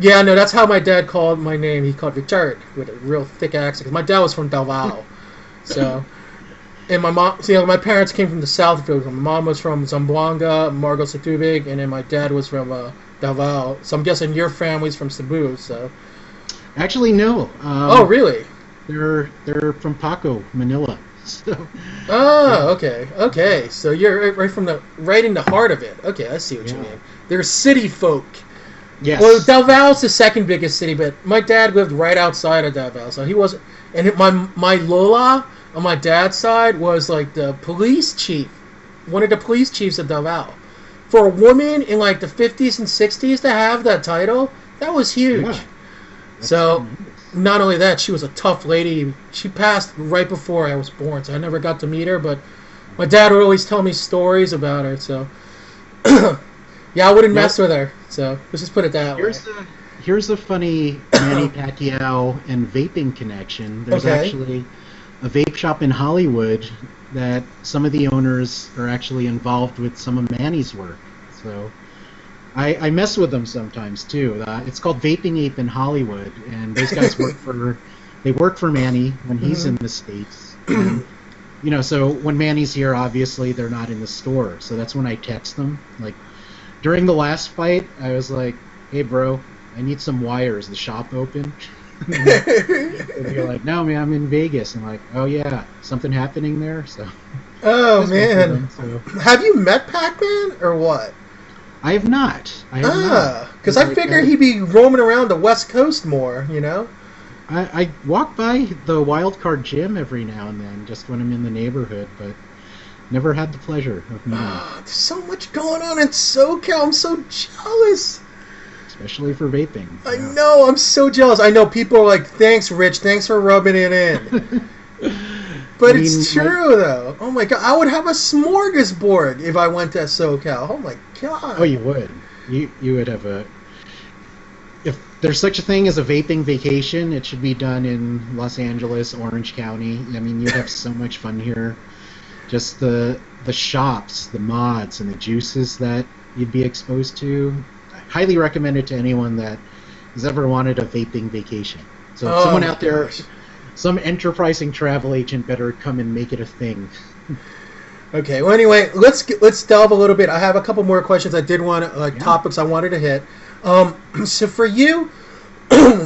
yeah, no, that's how my dad called my name. He called Richard with a real thick accent. 'Cause my dad was from Davao. So, and my mom, my parents came from the South of Philippines. My mom was from Zamboanga, Margo Satubig, and then my dad was from Davao. So I'm guessing your family's from Cebu, so. Actually, no. Oh, really? They're from Paco, Manila. So. Oh, okay. So you're right in the heart of it. Okay, I see what you mean. They're city folk. Yes. Well, Davao's the second biggest city, but my dad lived right outside of Davao, so he wasn't. And my Lola on my dad's side was like the police chief, one of the police chiefs of Davao. For a woman in like the 50s and 60s to have that title, that was huge. Yeah. So. Tremendous. Not only that, she was a tough lady. She passed right before I was born, so I never got to meet her, but my dad would always tell me stories about her, so yeah, I wouldn't mess with her, so let's just put it that way. Here's a funny Manny Pacquiao and vaping connection. There's actually a vape shop in Hollywood that some of the owners are actually involved with some of Manny's work, so I mess with them sometimes too. It's called Vaping Ape in Hollywood, and those guys work for Manny when he's in the States. And, you know, so when Manny's here, obviously they're not in the store. So that's when I text them. Like during the last fight, I was like, "Hey, bro, I need some wires. The shop open?" And they're like, "No, man, I'm in Vegas." I'm like, "Oh yeah, something happening there?" So. Oh man, have you met Pac-Man or what? I have not. Because I figured he'd be roaming around the West Coast more, you know? I walk by the Wild Card Gym every now and then, just when I'm in the neighborhood, but never had the pleasure of meeting him. There's so much going on in SoCal. I'm so jealous. Especially for vaping. I know. I'm so jealous. I know people are like, thanks, Rich. Thanks for rubbing it in. But it's true, though. Oh, my God. I would have a smorgasbord if I went to SoCal. Oh, my God. Oh, you would. You would have a... If there's such a thing as a vaping vacation, it should be done in Los Angeles, Orange County. I mean, you'd have so much fun here. Just the shops, the mods, and the juices that you'd be exposed to. I highly recommend it to anyone that has ever wanted a vaping vacation. So if someone out there... Some enterprising travel agent better come and make it a thing. Okay. Well, anyway, let's delve a little bit. I have a couple more questions. I did want topics I wanted to hit. So for you,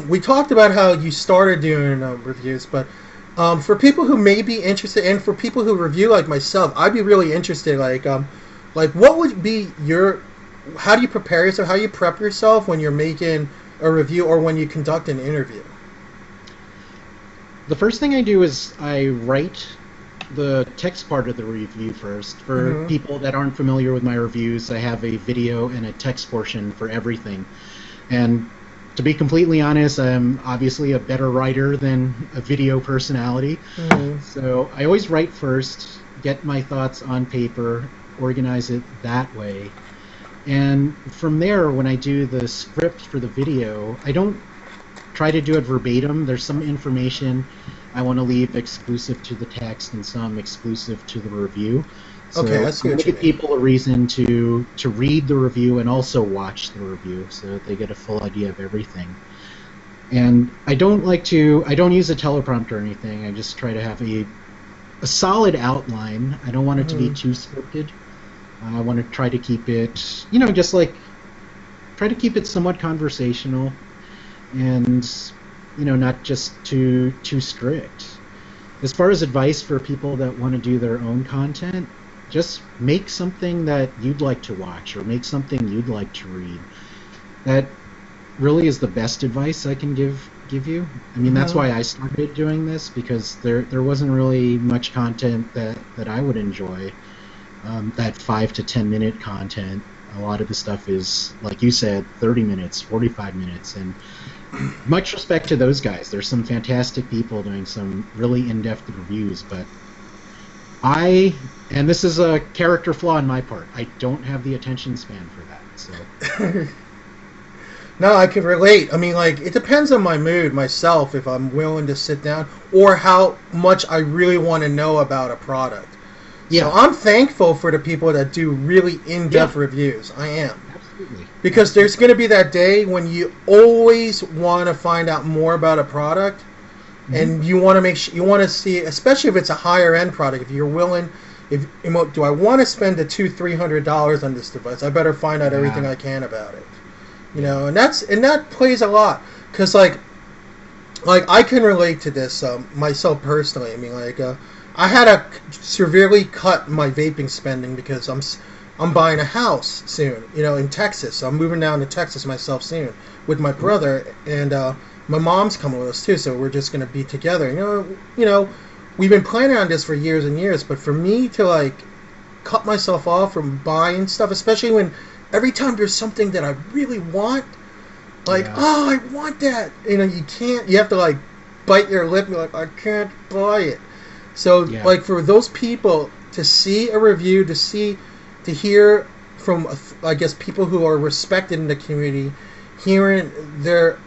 we talked about how you started doing reviews, but for people who may be interested, and for people who review like myself, I'd be really interested. Like what would be how do you prepare yourself? How do you prep yourself when you're making a review or when you conduct an interview? The first thing I do is I write the text part of the review first. For people that aren't familiar with my reviews, I have a video and a text portion for everything. And to be completely honest, I'm obviously a better writer than a video personality. So I always write first, get my thoughts on paper, organize it that way. And from there, when I do the script for the video, I don't try to do it verbatim. There's some information I want to leave exclusive to the text and some exclusive to the review. So that's good. Give people a reason to read the review and also watch the review so that they get a full idea of everything. And I don't use a teleprompter or anything. I just try to have a solid outline. I don't want it to be too scripted. I want to try to keep it, try to keep it somewhat conversational. And, not just too strict. As far as advice for people that want to do their own content, just make something that you'd like to watch or make something you'd like to read. That really is the best advice I can give you. I mean, that's why I started doing this, because there wasn't really much content that I would enjoy. That 5 to 10 minute content. A lot of the stuff is, like you said, 30 minutes, 45 minutes, and much respect to those guys. There's some fantastic people doing some really in-depth reviews, but and this is a character flaw on my part, I don't have the attention span for that, so... No, I can relate. I mean, like, it depends on my mood myself if I'm willing to sit down or how much I really want to know about a product. Yeah. So I'm thankful for the people that do really in-depth reviews. I am. Absolutely. Because there's going to be that day when you always want to find out more about a product, and you want to make sure, you want to see, especially if it's a higher end product, if you're willing, do I want to spend the $200-$300 on this device? I better find out everything I can about it. You know, and that plays a lot, because like I can relate to this myself personally. I mean, like I had to severely cut my vaping spending because I'm buying a house soon, you know, in Texas. So I'm moving down to Texas myself soon with my brother, and my mom's coming with us too. So we're just gonna be together. You know, we've been planning on this for years and years, but for me to like cut myself off from buying stuff, especially when every time there's something that I really want, like, oh, I want that. You know, you have to, like, bite your lip and be like, I can't buy it. So, like, for those people to see a review, to hear from, I guess, people who are respected in the community, hearing their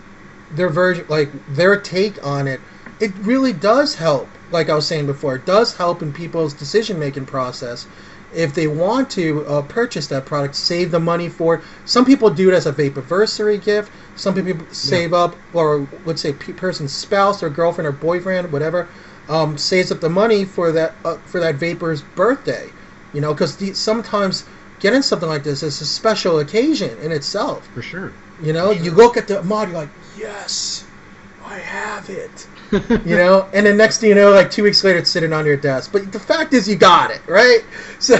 version, like, their take on it, it really does help. Like I was saying before, it does help in people's decision-making process. If they want to purchase that product, save the money for it. Some people do it as a Vaporversary gift. Some people save up, or let's say person's spouse or girlfriend or boyfriend, whatever, saves up the money for that vapor's birthday. You know, because sometimes getting something like this is a special occasion in itself. For sure. You know, you look at the mod, you're like, yes, I have it. You know, and then next thing you know, like 2 weeks later, it's sitting on your desk. But the fact is, you got it, right? So,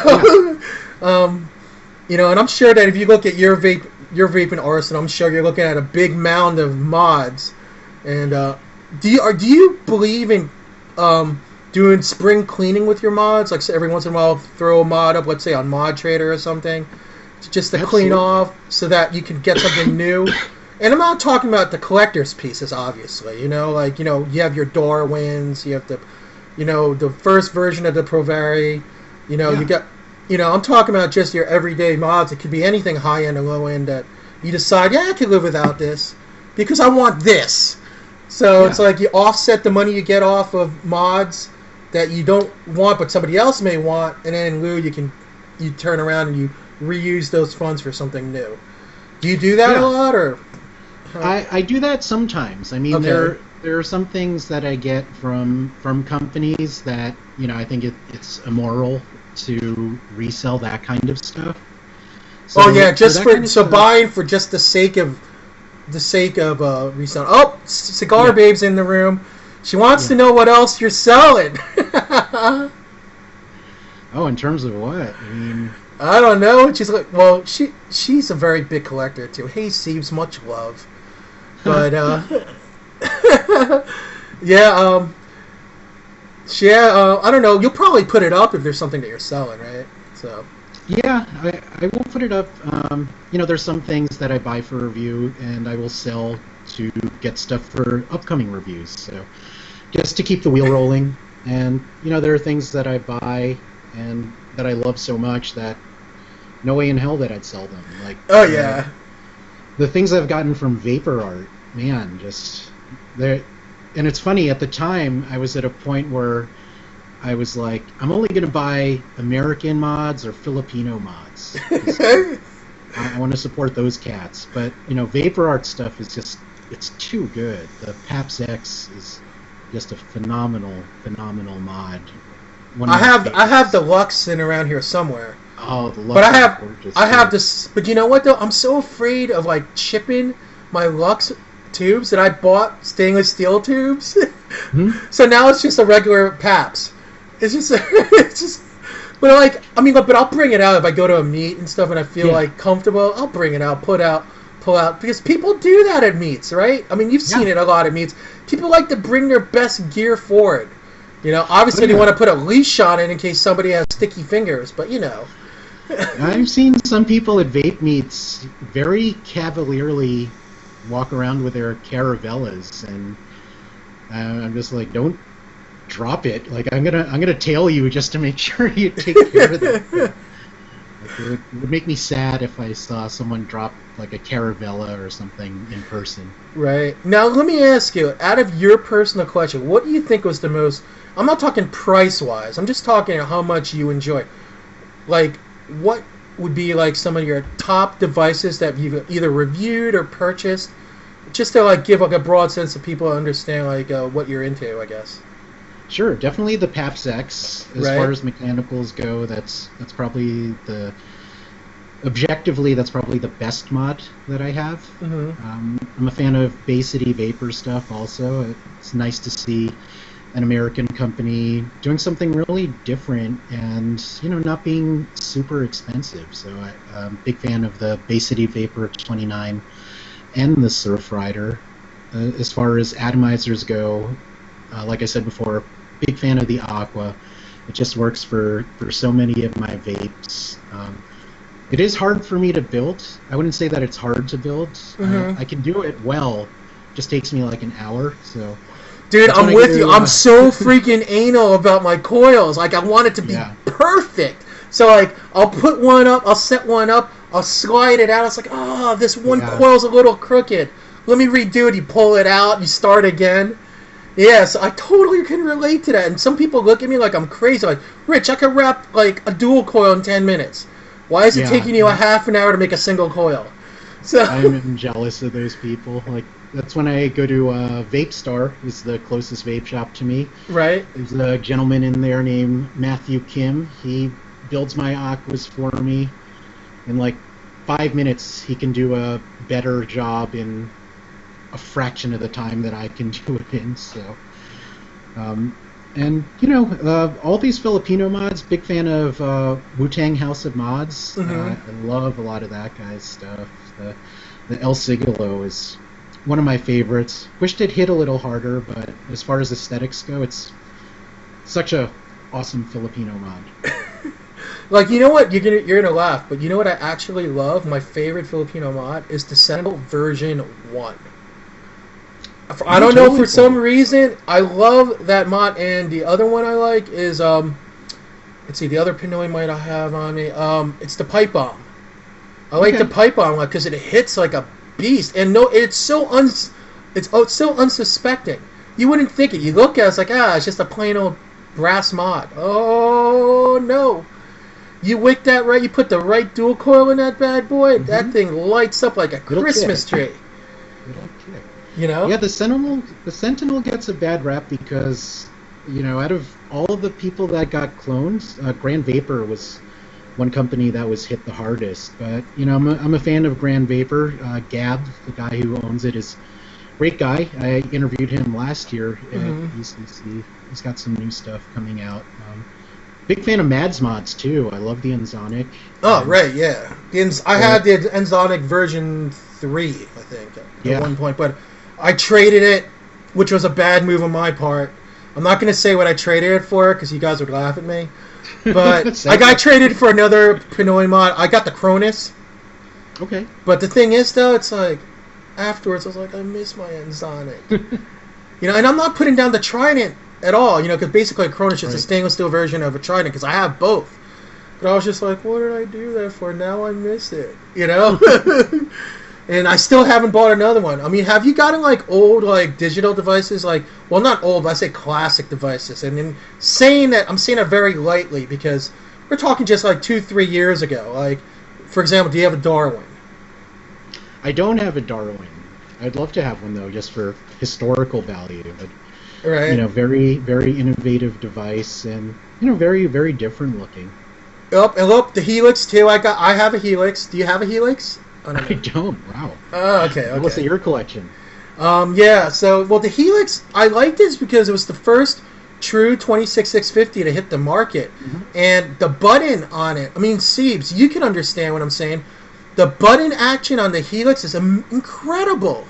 you know, and I'm sure that if you look at your vaping arsenal, I'm sure you're looking at a big mound of mods. And do you believe in doing spring cleaning with your mods? Like, so every once in a while, throw a mod up, let's say on Mod Trader or something, just to clean off so that you can get something new. And I'm not talking about the collector's pieces, obviously. You know, like, you know, you have your Darwins, you have the first version of the Provari. You know, you got, you know, I'm talking about just your everyday mods. It could be anything high end or low end that you decide, I can live without this because I want this. So it's like you offset the money you get off of mods that you don't want but somebody else may want, and then in lieu you turn around and you reuse those funds for something new. Do you do that a lot, or? I do that sometimes. I mean, there are some things that I get from companies that, you know, I think it's immoral to resell that kind of stuff. So, buying for just the sake of reselling. Oh, Cigar Babe's in the room. She wants to know what else you're selling. Oh, in terms of what? I mean, I don't know. She's like, well, she's a very big collector too. Hey, Steve's, much love. But I don't know. You'll probably put it up if there's something that you're selling, right? So. Yeah, I will put it up. You know, there's some things that I buy for review, and I will sell to get stuff for upcoming reviews. So, just to keep the wheel rolling. And you know, there are things that I buy and that I love so much that no way in hell that I'd sell them. Like, the things I've gotten from Vapor Art, man, just there. And it's funny, at the time I was at a point where I was like, I'm only going to buy American mods or Filipino mods. I want to support those cats. But you know, Vapor Art stuff is just, it's too good. The Paps X is just a phenomenal mod. I have the Lux sitting around here somewhere. Oh, the Lux. But I have this. But you know what though? I'm so afraid of like chipping my Lux tubes, and I bought stainless steel tubes. So now it's just a regular Paps. It's just, it's just. But like, I mean, but I'll bring it out if I go to a meet and stuff, and I feel like comfortable. I'll bring it out, pull out, because people do that at meets, right? I mean, you've seen it a lot at meets. People like to bring their best gear forward. You know, obviously they want to put a leash on it in case somebody has sticky fingers, but you know. I've seen some people at vape meets very cavalierly walk around with their caravellas, and I'm just like, don't drop it. Like, I'm gonna tail you just to make sure you take care of that. Like, it would make me sad if I saw someone drop like a caravella or something in person. Right. Now let me ask you, out of your personal collection, what do you think was the most, I'm not talking price-wise, I'm just talking how much you enjoy. Like, what would be like some of your top devices that you've either reviewed or purchased, just to like give like a broad sense of people to understand like what you're into, I guess. Sure, definitely the Paps X. As far as mechanicals go, that's probably objectively that's probably the best mod that I have. I'm a fan of Bay City Vapor stuff also. It's nice to see an American company doing something really different and, you know, not being super expensive. So I'm a big fan of the Bay City Vapor 29 and the Surf Rider. As far as atomizers go, like I said before, big fan of the Aqua. It just works for so many of my vapes. It is hard for me to build. I wouldn't say that it's hard to build. I can do it well. It just takes me like an hour. So, dude, I'm with you. I'm so freaking anal about my coils. Like, I want it to be perfect. So, like, I'll put one up, I'll set one up, I'll slide it out. It's like, oh, this one coil's a little crooked. Let me redo it. You pull it out, you start again. Yes, I totally can relate to that. And some people look at me like I'm crazy. Like, Rich, I could wrap like a dual coil in 10 minutes. Why is it taking you a half an hour to make a single coil? So I'm jealous of those people. Like, that's when I go to Vape Star, is the closest vape shop to me. Right. There's a gentleman in there named Matthew Kim. He builds my Aquas for me. In like 5 minutes, he can do a better job in a fraction of the time that I can do it in. So, and you know, all these Filipino mods. Big fan of Wu-Tang House of Mods. I love a lot of that guy's stuff. The El Sigilo is one of my favorites. Wished it hit a little harder, but as far as aesthetics go, it's such a awesome Filipino mod. Like, you know what? You're gonna laugh, but you know what I actually love? My favorite Filipino mod is the Sentinel version 1. I don't know, for some reason, I love that mod, and the other one I like is, let's see, the other Pinoy mod I have on me, it's the Pipe Bomb. I like the Pipe Bomb because it hits like a beast, and no, it's so unsuspecting. You wouldn't think it. You look at it, it's like, it's just a plain old brass mod. Oh, no. You wick that right, you put the right dual coil in that bad boy, that thing lights up like a Christmas tree. You know? Yeah, the Sentinel gets a bad rap because, you know, out of all of the people that got cloned, Grand Vapor was one company that was hit the hardest. But, you know, I'm a fan of Grand Vapor. Gab, the guy who owns it, is a great guy. I interviewed him last year at ECC. He's got some new stuff coming out. Big fan of Mads mods too. I love the Enzonic. Oh, right, yeah. I had the Enzonic version 3, I think, at one point, but I traded it, which was a bad move on my part. I'm not going to say what I traded it for because you guys would laugh at me. But I got traded for another Pinoy mod. I got the Cronus. Okay. But the thing is, though, it's like, afterwards, I was like, I miss my Enzonic. You know, and I'm not putting down the Trident at all, you know, because basically a Cronus is a stainless steel version of a Trident, because I have both. But I was just like, what did I do that for? Now I miss it, you know? And I still haven't bought another one. I mean, have you gotten, like, old, like, digital devices? Like, well, not old, but I say classic devices. And in saying that, I'm saying it very lightly, because we're talking just, like, 2-3 years ago. Like, for example, do you have a Darwin? I don't have a Darwin. I'd love to have one, though, just for historical value. But, you know, very, very innovative device, and, you know, very, very different looking. Yep, and look, the Helix, too. I have a Helix. Do you have a Helix? I don't. Wow. Oh, okay. What's in your collection? Yeah, so, well, the Helix, I liked this because it was the first true 26650 to hit the market. Mm-hmm. And the button on it, I mean, Siebes, you can understand what I'm saying. The button action on the Helix is incredible.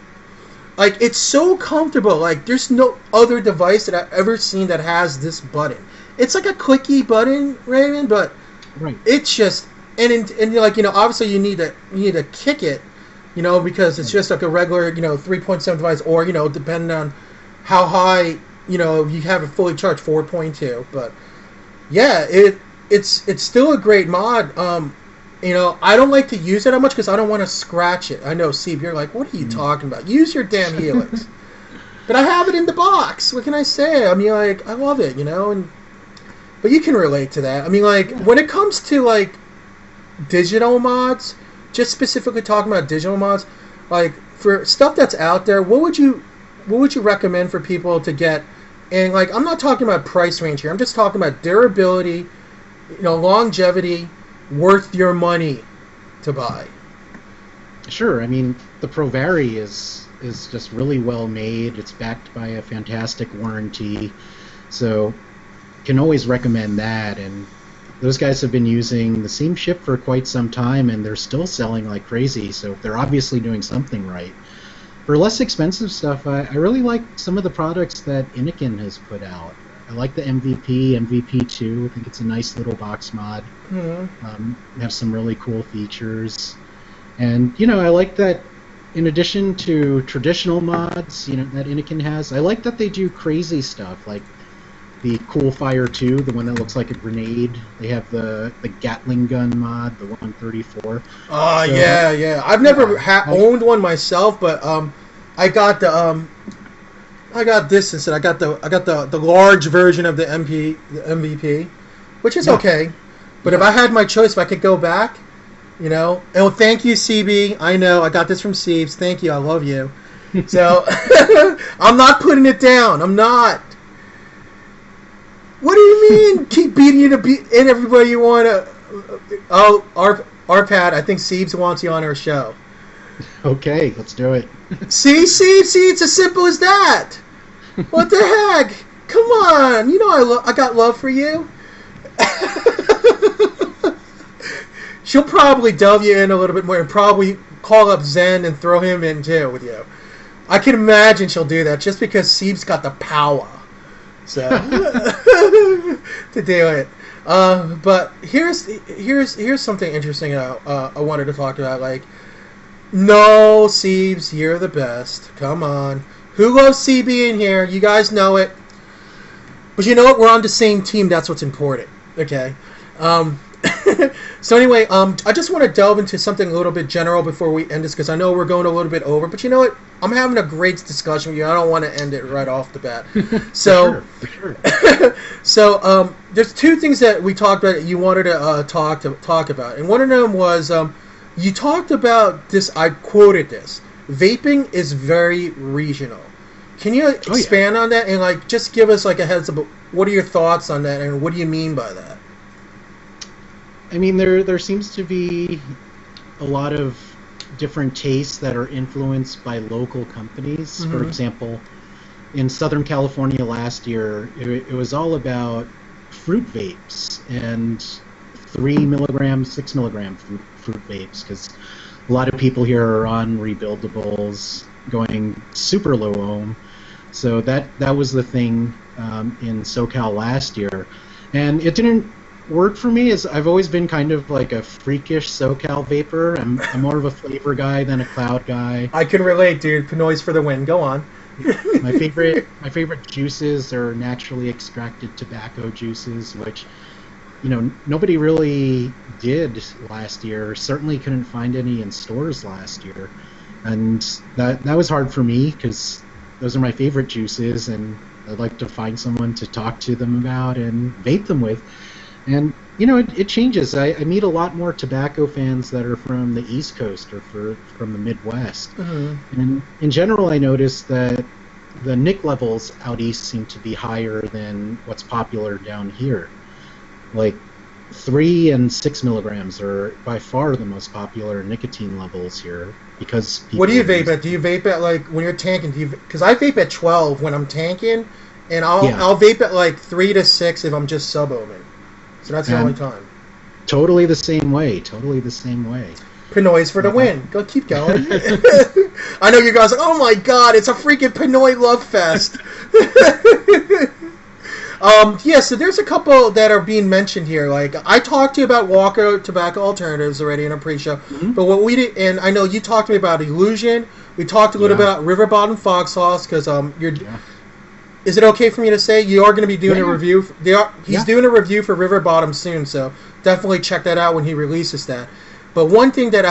Like, it's so comfortable. Like, there's no other device that I've ever seen that has this button. It's like a clicky button, Raymond, but right. It's just, and like, obviously you need to kick it, because it's just like a regular, 3.7 device, or, depending on how high, you have it fully charged, 4.2. But yeah, it's still a great mod. I don't like to use it that much because I don't want to scratch it. I know, Steve, you're like, what are you talking about? Use your damn Helix. But I have it in the box. What can I say? I mean, like, I love it, but you can relate to that. I mean, like, when it comes to, like, digital mods, just specifically talking about digital mods, like, for stuff that's out there, what would you recommend for people to get? And, like, I'm not talking about price range here. I'm just talking about durability, longevity, worth your money to buy. Sure. I mean, the ProVary is just really well made. It's backed by a fantastic warranty, so can always recommend that. And those guys have been using the same chip for quite some time, and they're still selling like crazy. So they're obviously doing something right. For less expensive stuff, I really like some of the products that Inikin has put out. I like the MVP2. I think it's a nice little box mod. Mm-hmm. Have some really cool features. And, I like that in addition to traditional mods, that Inikin has, I like that they do crazy stuff, like the Cool Fire 2, the one that looks like a grenade. They have the Gatling gun mod, the 134. Oh, so, yeah. I've never owned one myself, but I got this instead. I got the large version of the MVP, which is okay. But if I had my choice, if I could go back, and thank you, CB. I know I got this from Siebes. Thank you. I love you. So I'm not putting it down. I'm not. What do you mean? Keep beating you and everybody you want to. Oh, RPad. I think Siebes wants you on our show. Okay, let's do it. See, it's as simple as that. What the heck? Come on, I got love for you. She'll probably delve you in a little bit more and probably call up Zen and throw him in too with you. I can imagine she'll do that just because Siebes got the power, so to do it. But here's something interesting I wanted to talk about. Like, no, Siebes, you're the best. Come on. Who loves CB in here? You guys know it. But you know what? We're on the same team. That's what's important. Okay? So anyway, I just want to delve into something a little bit general before we end this, because I know we're going a little bit over. But you know what? I'm having a great discussion with you. I don't want to end it right off the bat. So, for sure. So there's two things that we talked about that you wanted to talk about. And one of them was you talked about this. I quoted this. Vaping is very regional. Can you expand on that and like just give us like a heads up? What are your thoughts on that, and what do you mean by that? I mean, there seems to be a lot of different tastes that are influenced by local companies. Mm-hmm. For example, in Southern California last year, it was all about fruit vapes and 3 milligram, 6 milligram fruit vapes, because a lot of people here are on rebuildables, going super low ohm. So that was the thing in SoCal last year, and it didn't work for me. As I've always been kind of like a freakish SoCal vapor. I'm more of a flavor guy than a cloud guy. I can relate, dude. Noise for the win. Go on. My favorite juices are naturally extracted tobacco juices, which nobody really did last year. Certainly couldn't find any in stores last year, and that was hard for me because those are my favorite juices, and I'd like to find someone to talk to them about and vape them with. And it changes. I meet a lot more tobacco fans that are from the East Coast or from the Midwest. Mm-hmm. And in general, I noticed that the nic levels out east seem to be higher than what's popular down here. Like, 3 and 6 milligrams are by far the most popular nicotine levels here because people What do you vape at? Do you vape at like when you're tanking? Do you? Because I vape at 12 when I'm tanking, and I'll vape at like 3 to 6 if I'm just sub-ohming. So that's the only time. Totally the same way. Totally the same way. Pinoys for the win. Go, keep going. I know you guys are like, oh my god, it's a freaking Pinoy love fest. Yeah, so there's a couple that are being mentioned here. Like, I talked to you about Walker Tobacco Alternatives already in a pre-show, but what we did, and I know you talked to me about Illusion. We talked a little bit about River Bottom Foxhouse, because you're... Yeah. Is it okay for me to say you are going to be doing a review? He's doing a review for River Bottom soon, so definitely check that out when he releases that. But one thing that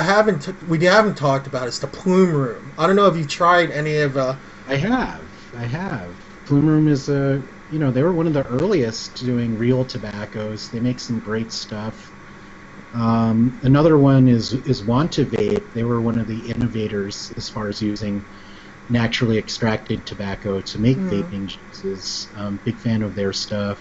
we haven't talked about is the Plume Room. I don't know if you've tried any of... I have. Plume Room is a... You know, they were one of the earliest doing real tobaccos. They make some great stuff. Another one is Want to Vape. They were one of the innovators as far as using naturally extracted tobacco to make vaping juices. Big fan of their stuff.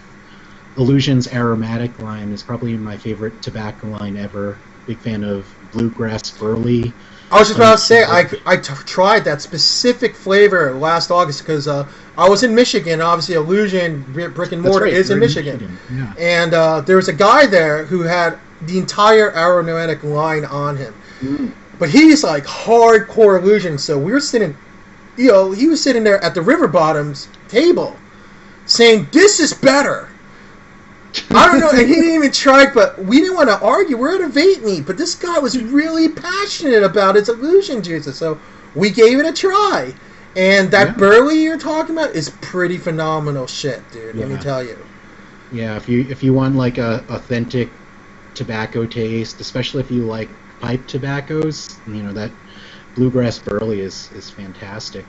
Illusion's aromatic line is probably my favorite tobacco line ever. Big fan of Bluegrass Burley. I was just about to say, I tried that specific flavor last August because I was in Michigan. Obviously, Illusion Brick and Mortar is in Michigan. Yeah. And there was a guy there who had the entire aromatic line on him. But he's like hardcore Illusion, so we were sitting, he was sitting there at the River Bottoms table saying, this is better. I don't know, and he didn't even try, but we didn't want to argue. We're at a vape meet, but this guy was really passionate about his Illusion juices, so we gave it a try. And that Burley you're talking about is pretty phenomenal shit, dude. Let me tell you. Yeah, if you want like a authentic tobacco taste, especially if you like pipe tobaccos, that Bluegrass Burley is fantastic.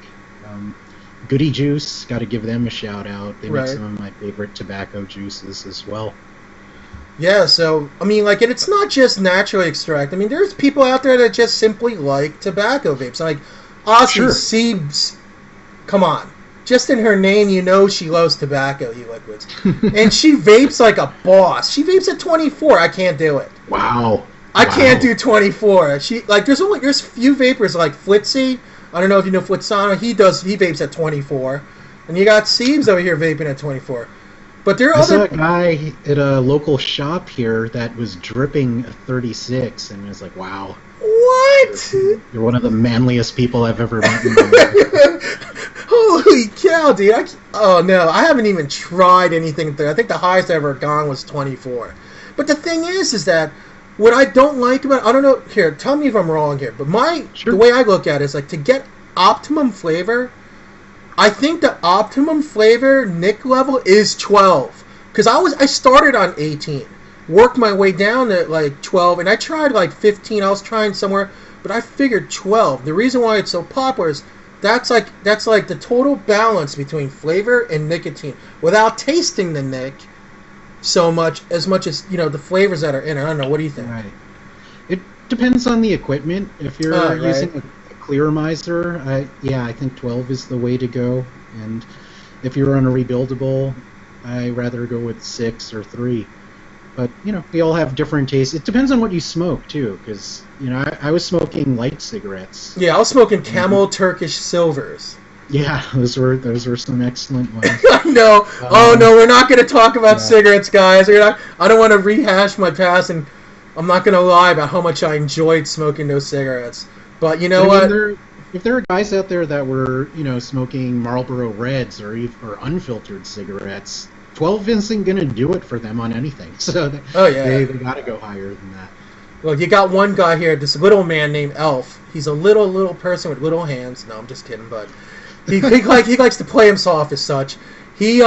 Goody Juice, got to give them a shout out. They make some of my favorite tobacco juices as well. Yeah, so, I mean, like, and it's not just naturally extract. I mean, there's people out there that just simply like tobacco vapes. Like, Austin Siebes, come on. Just in her name, she loves tobacco, liquids. And she vapes like a boss. She vapes at 24. I can't do it. Wow. I can't do 24. There's few vapors like Flitzy. I don't know if you know Flitzana. He vapes at 24. And you got Siebes over here vaping at 24. But there are I saw a guy at a local shop here that was dripping a 36, and I was like, wow. What? You're one of the manliest people I've ever met in my life. Holy cow, dude. Oh, no. I haven't even tried anything there. I think the highest I ever gone was 24. But the thing is that what I don't like about, I don't know, here, tell me if I'm wrong here, but the way I look at it is like to get optimum flavor, I think the optimum flavor nic level is 12. Because I started on 18, worked my way down to like 12, and I tried like 15. I was trying somewhere, but I figured 12. The reason why it's so popular is that's like the total balance between flavor and nicotine without tasting the nic so much as the flavors that are in it. I don't know. What do you think? Right. It depends on the equipment. If you're using a clearomizer, I think 12 is the way to go. And if you're on a rebuildable, I rather go with 6 or 3. But we all have different tastes. It depends on what you smoke too, because I was smoking light cigarettes. Yeah, I was smoking Camel Turkish Silvers. Yeah, those were some excellent ones. I know. Oh no, we're not going to talk about cigarettes, guys. I don't want to rehash my past, and I'm not going to lie about how much I enjoyed smoking those cigarettes. But you know what? If there are guys out there that were smoking Marlboro Reds or unfiltered cigarettes, 12 isn't going to do it for them on anything. So they got to go higher than that. Well, you got one guy here, this little man named Elf. He's a little person with little hands. No, I'm just kidding, but. He likes to play himself as such. He's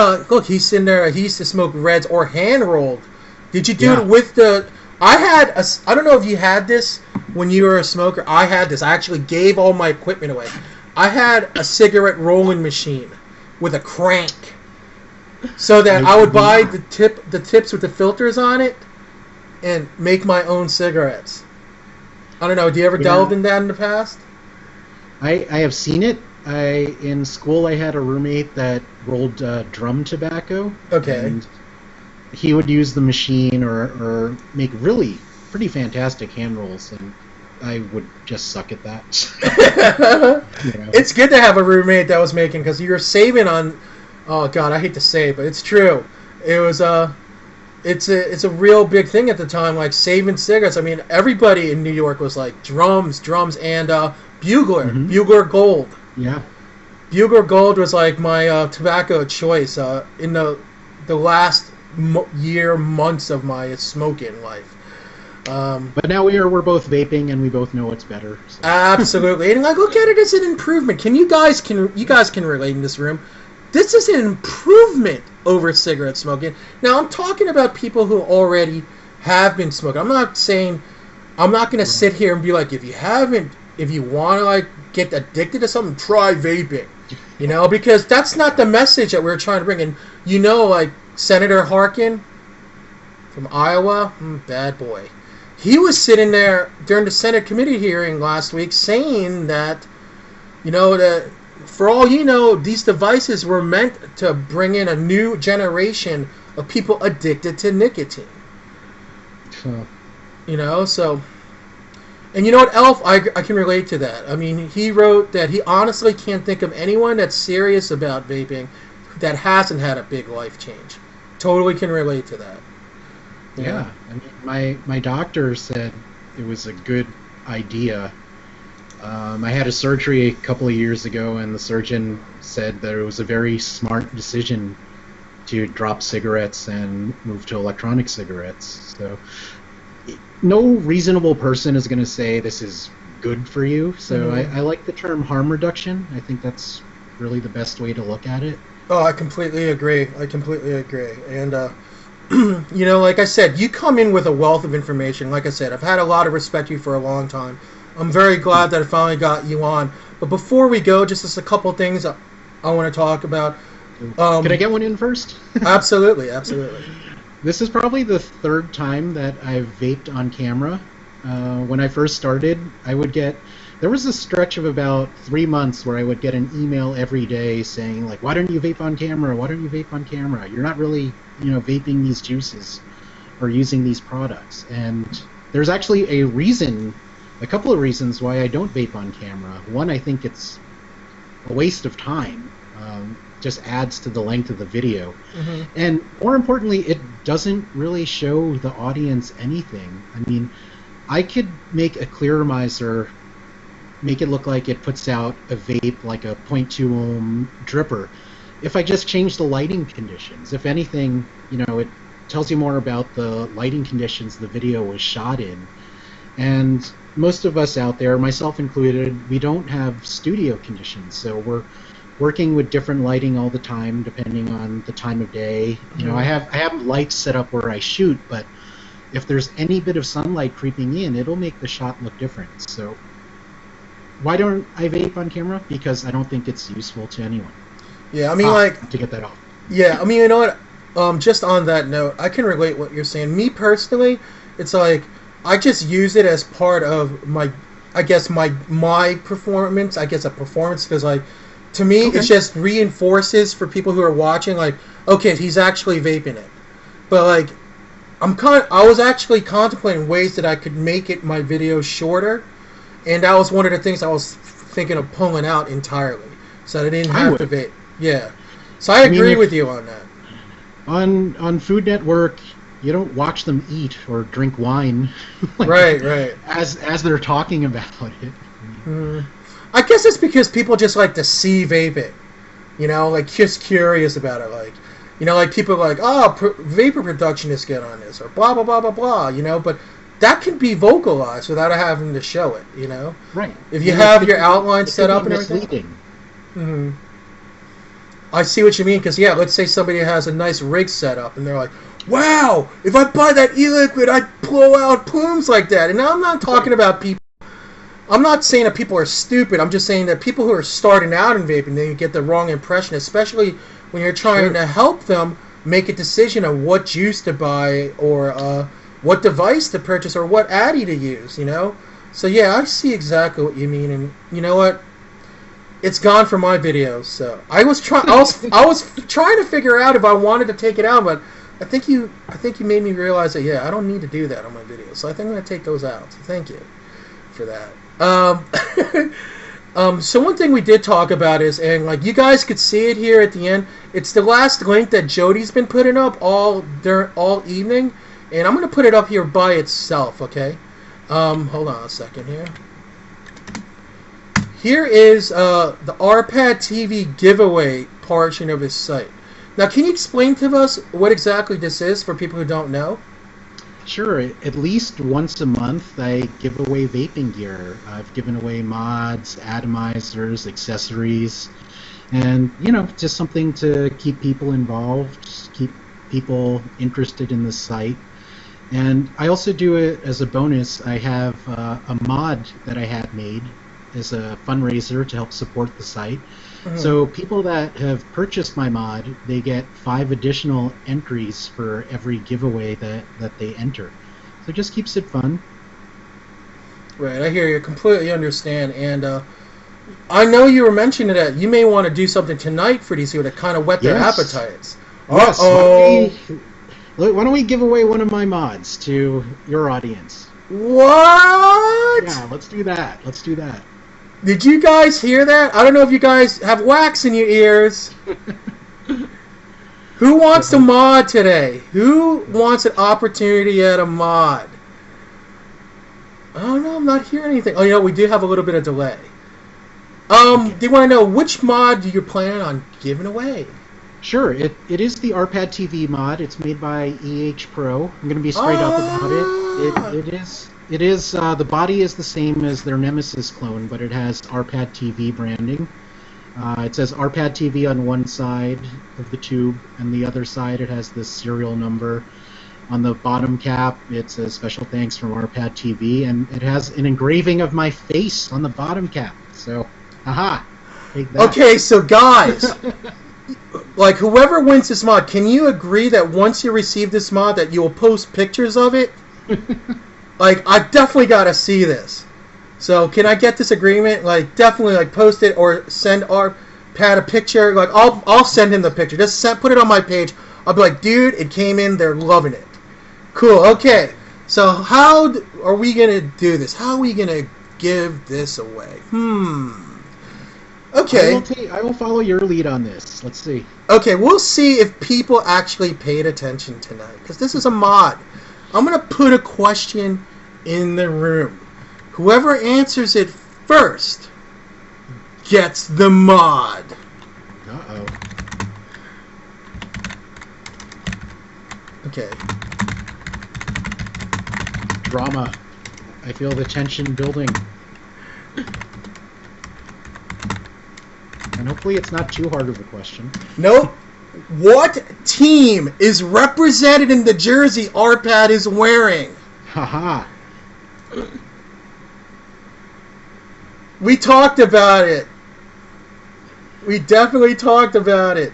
sitting there. He used to smoke Reds or hand rolled. Did you do it with the? I don't know if you had this when you were a smoker. I had this. I actually gave all my equipment away. I had a cigarette rolling machine with a crank, so that I would buy the tips with the filters on it, and make my own cigarettes. I don't know. Do you ever delved in that in the past? I have seen it. In school, I had a roommate that rolled drum tobacco. Okay. he would use the machine or make really pretty fantastic hand rolls, and I would just suck at that. You know? It's good to have a roommate that was making, because you're saving on. Oh God, I hate to say it, but it's true. It was it's a real big thing at the time, like saving cigarettes. I mean, everybody in New York was like drums, and Bugler, Bugler Gold. Yeah. Bugler Gold was like my tobacco of choice in the last months of my smoking life. But now we're both vaping, and we both know it's better. So. Absolutely, and like look at it as an improvement. You guys can relate in this room. This is an improvement over cigarette smoking. Now I'm talking about people who already have been smoking. I'm not going to sit here and be like, if you want to like get addicted to something, try vaping. You know, because that's not the message that we're trying to bring. And you know, like Senator Harkin from Iowa, bad boy. He was sitting there during the Senate committee hearing last week saying that, you know, that for all you know, these devices were meant to bring in a new generation of people addicted to nicotine. You know, so... And you know what, Elf, I can relate to that. I mean, he wrote that he honestly can't think of anyone that's serious about vaping that hasn't had a big life change. Totally can relate to that. Yeah. I mean, my doctor said it was a good idea. I had a surgery a couple of years ago, and the surgeon said that it was a very smart decision to drop cigarettes and move to electronic cigarettes. So no reasonable person is going to say this is good for you. So I like the term harm reduction. I think that's really the best way to look at it. Oh, I completely agree. And, you know, like I said, you come in with a wealth of information. Like I said, I've had a lot of respect for you for a long time. I'm very glad that I finally got you on. But before we go, just a couple things I want to talk about. Could I get one in first? Absolutely. This is probably the third time that I've vaped on camera. When I first started, there was a stretch of about 3 months where I would get an email every day saying, like, why don't you vape on camera? Why don't you vape on camera? You're not really, you know, vaping these juices or using these products. And there's actually a couple of reasons why I don't vape on camera. One, I think it's a waste of time. Just adds to the length of the video. And more importantly, it doesn't really show the audience anything. I mean, I could make a clearomizer, make it look like it puts out a vape like a 0.2 ohm dripper. If I just change the lighting conditions, if anything, you know, it tells you more about the lighting conditions the video was shot in. And most of us out there, myself included, we don't have studio conditions, so we're working with different lighting all the time, depending on the time of day. You know, I have lights set up where I shoot, but if there's any bit of sunlight creeping in, it'll make the shot look different. So why don't I vape on camera? Because I don't think it's useful to anyone. Yeah, I mean, to get that off. Yeah, I mean, you know what? Just on that note, I can relate what you're saying. Me personally, it's like I just use it as part of my performance. I guess a performance, because like, to me, it just reinforces for people who are watching, like, okay, he's actually vaping it. But like, I was actually contemplating ways that I could make my videos shorter, and that was one of the things I was thinking of pulling out entirely, so that I didn't have to vape. Yeah, so I agree with you on that. On Food Network, you don't watch them eat or drink wine, like, right. As they're talking about it. I guess it's because people just like to see vaping, you know, like just curious about it, like, you know, like people are like, oh, vapor production is good on this, or blah blah blah blah blah, you know, but that can be vocalized without having to show it, you know. Right. If you have your outline set up and everything. I see what you mean, because yeah, let's say somebody has a nice rig set up, and they're like, wow, if I buy that e-liquid, I'd blow out plumes like that. And now I'm not talking about people. I'm not saying that people are stupid. I'm just saying that people who are starting out in vaping, they get the wrong impression, especially when you're trying to help them make a decision on what juice to buy, or what device to purchase, or what addy to use, you know? So yeah, I see exactly what you mean, and you know what? It's gone from my videos, so I was trying to figure out if I wanted to take it out, but I think you made me realize that, yeah, I don't need to do that on my videos. So I think I'm going to take those out. So thank you for that. So one thing we did talk about is, and like you guys could see it here at the end, it's the last link that Jody's been putting up all evening, and I'm going to put it up here by itself, okay? Hold on a second here. Here is the RPadTV giveaway portion of his site. Now, can you explain to us what exactly this is for people who don't know? Sure. At least once a month, I give away vaping gear. I've given away mods, atomizers, accessories, and, you know, just something to keep people involved, keep people interested in the site. And I also do it as a bonus. I have a mod that I had made as a fundraiser to help support the site. Mm-hmm. So people that have purchased my mod, they get 5 additional entries for every giveaway that they enter. So it just keeps it fun. Right, I hear you. Completely understand. And I know you were mentioning that you may want to do something tonight for these people to kind of whet their appetites. Yes. Uh-oh. Why don't we give away one of my mods to your audience? What? Yeah, let's do that. Let's do that. Did you guys hear that? I don't know if you guys have wax in your ears. Who wants to mod today? Who wants an opportunity at a mod? I don't know. I'm not hearing anything. Oh, you know, we do have a little bit of delay. Okay. Do you want to know which mod do you plan on giving away? Sure. It is the RPadTV mod. It's made by EH Pro. I'm going to be straight up about it. It is the body is the same as their Nemesis clone, but it has RPadTV branding. It says RPadTV on one side of the tube, and the other side it has this serial number. On the bottom cap, it says special thanks from RPadTV, and it has an engraving of my face on the bottom cap. So, haha. Take that. Okay, so guys, like whoever wins this mod, can you agree that once you receive this mod that you will post pictures of it? Like, I definitely got to see this. So, can I get this agreement? Like, definitely, like, post it or send RPad a picture. Like, I'll send him the picture. Just put it on my page. I'll be like, dude, it came in. They're loving it. Cool. Okay. So, how are we going to do this? How are we going to give this away? Okay. I will follow your lead on this. Let's see. Okay, we'll see if people actually paid attention tonight. Because this is a mod. I'm going to put a question in the room. Whoever answers it first gets the mod. Uh-oh. Okay. Drama. I feel the tension building. And hopefully it's not too hard of a question. Nope. What team is represented in the jersey RPad is wearing? Haha. We talked about it. We definitely talked about it.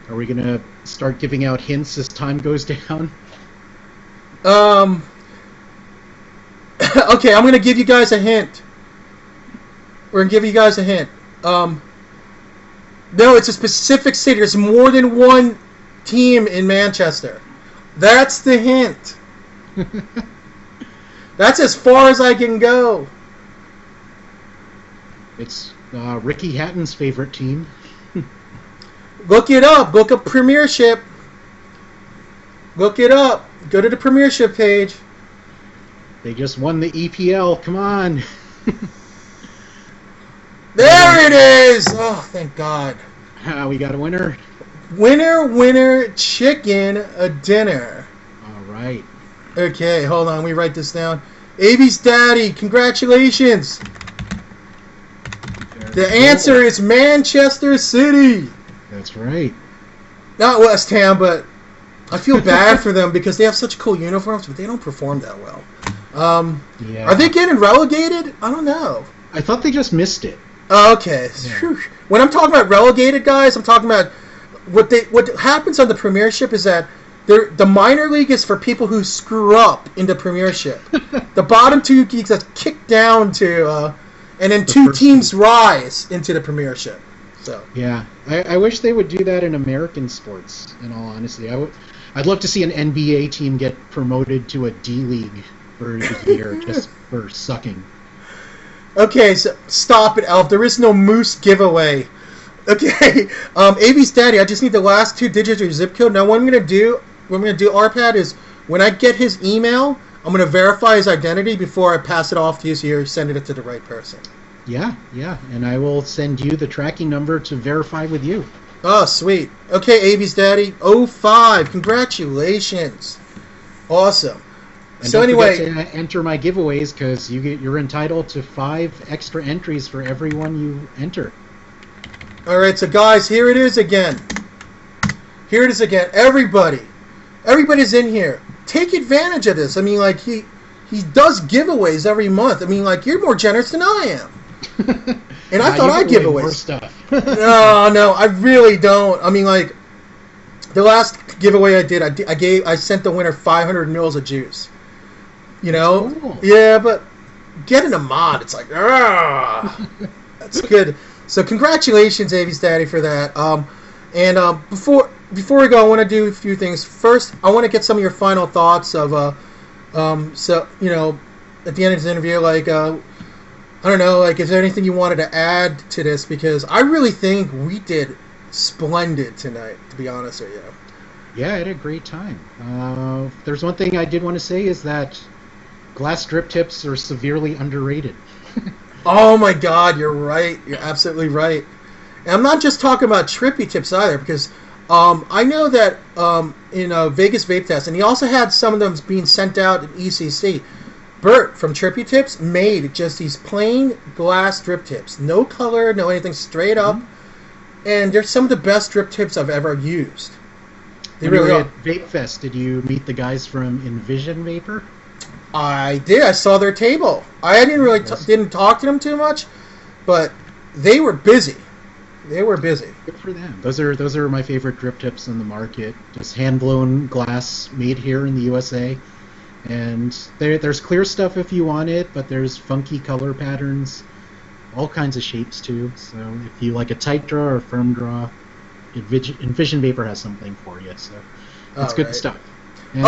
Are we going to start giving out hints as time goes down? Okay, I'm going to give you guys a hint. We're going to give you guys a hint. No, it's a specific city. There's more than one team in Manchester. That's the hint. That's as far as I can go. It's Ricky Hatton's favorite team. Look it up. Look up Premiership. Look it up. Go to the Premiership page. They just won the EPL. Come on. There it is! Oh, thank God. We got a winner. Winner, chicken dinner. All right. Okay, hold on. Let me write this down. Avi's daddy, congratulations. The answer is Manchester City. That's right. Not West Ham, but I feel bad for them because they have such cool uniforms, but they don't perform that well. Yeah. Are they getting relegated? I don't know. I thought they just missed it. Oh, okay. Yeah. When I'm talking about relegated, guys, I'm talking about what happens on the Premiership is that the minor league is for people who screw up in the Premiership. The bottom two leagues get kicked down to, and then two teams rise into the Premiership. So yeah, I wish they would do that in American sports. In all honesty, I'd love to see an NBA team get promoted to a D League for the year just for sucking. Okay, so stop it, Elf. There is no moose giveaway. Okay, AB's Daddy, I just need the last 2 digits of your zip code. Now, what I'm going to do, RPad, is when I get his email, I'm going to verify his identity before I pass it off to you so you're sending it to the right person. Yeah, and I will send you the tracking number to verify with you. Oh, sweet. Okay, AB's Daddy, 05. Congratulations. Awesome. And so don't anyway, forget to enter my giveaways because you're entitled to 5 extra entries for everyone you enter. All right, so guys, here it is again. Everybody's in here. Take advantage of this. I mean, like, he does giveaways every month. I mean, like, you're more generous than I am. And I thought I'd give away more stuff. No, I really don't. I mean, like, the last giveaway I did, I sent the winner 500 mils of juice. You know? That's cool. Yeah, but getting a mod, it's like, that's good. So congratulations, Avi's Daddy, for that. Before we go, I want to do a few things. First, I want to get some of your final thoughts of, so, you know, at the end of this interview, like, I don't know, like, is there anything you wanted to add to this? Because I really think we did splendid tonight, to be honest with you. Yeah, I had a great time. There's one thing I did want to say is that glass drip tips are severely underrated. Oh my God, you're right. You're absolutely right. And I'm not just talking about trippy tips either, because I know that in Vegas Vape Test, and he also had some of them being sent out at ECC. Bert from Trippy Tips made just these plain glass drip tips. No color, no anything, straight up. Mm-hmm. And they're some of the best drip tips I've ever used. They really are. At Vape Fest, did you meet the guys from Envision Vapor? I did. I saw their table. I didn't really didn't talk to them too much, but they were busy. Good for them. Those are my favorite drip tips in the market. Just hand blown glass made here in the USA. And there's clear stuff if you want it, but there's funky color patterns, all kinds of shapes too. So if you like a tight draw or a firm draw, Envision Vapor has something for you. So it's good stuff. And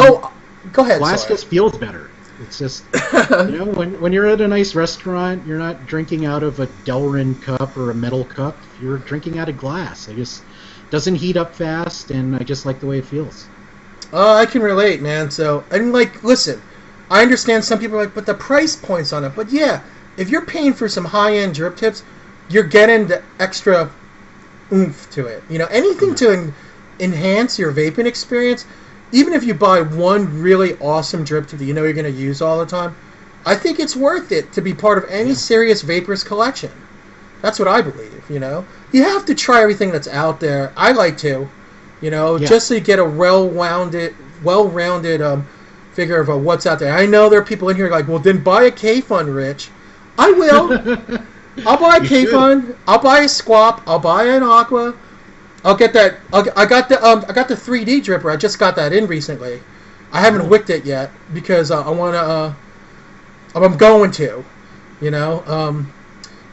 go ahead. Glass just feels better. It's just, you know, when you're at a nice restaurant, you're not drinking out of a Delrin cup or a metal cup. You're drinking out of glass. It just doesn't heat up fast, and I just like the way it feels. I can relate, man. So, and like, listen, I understand some people are like, but the price point's on it. But yeah, if you're paying for some high-end drip tips, you're getting the extra oomph to it. You know, anything to enhance your vaping experience, even if you buy one really awesome drip tip that you know you're going to use all the time, I think it's worth it to be part of any serious vaporist collection. That's what I believe, you know. You have to try everything that's out there. I like to. You know, just so you get a well-rounded figure of what's out there. I know there are people in here like, well, then buy a K-Fund, Rich. I will. I'll buy a K-Fund. I'll buy a Squap. I'll buy an Aqua. I'll get that. I got the 3D dripper. I just got that in recently. I haven't wicked it yet because I want to. I'm going to, you know.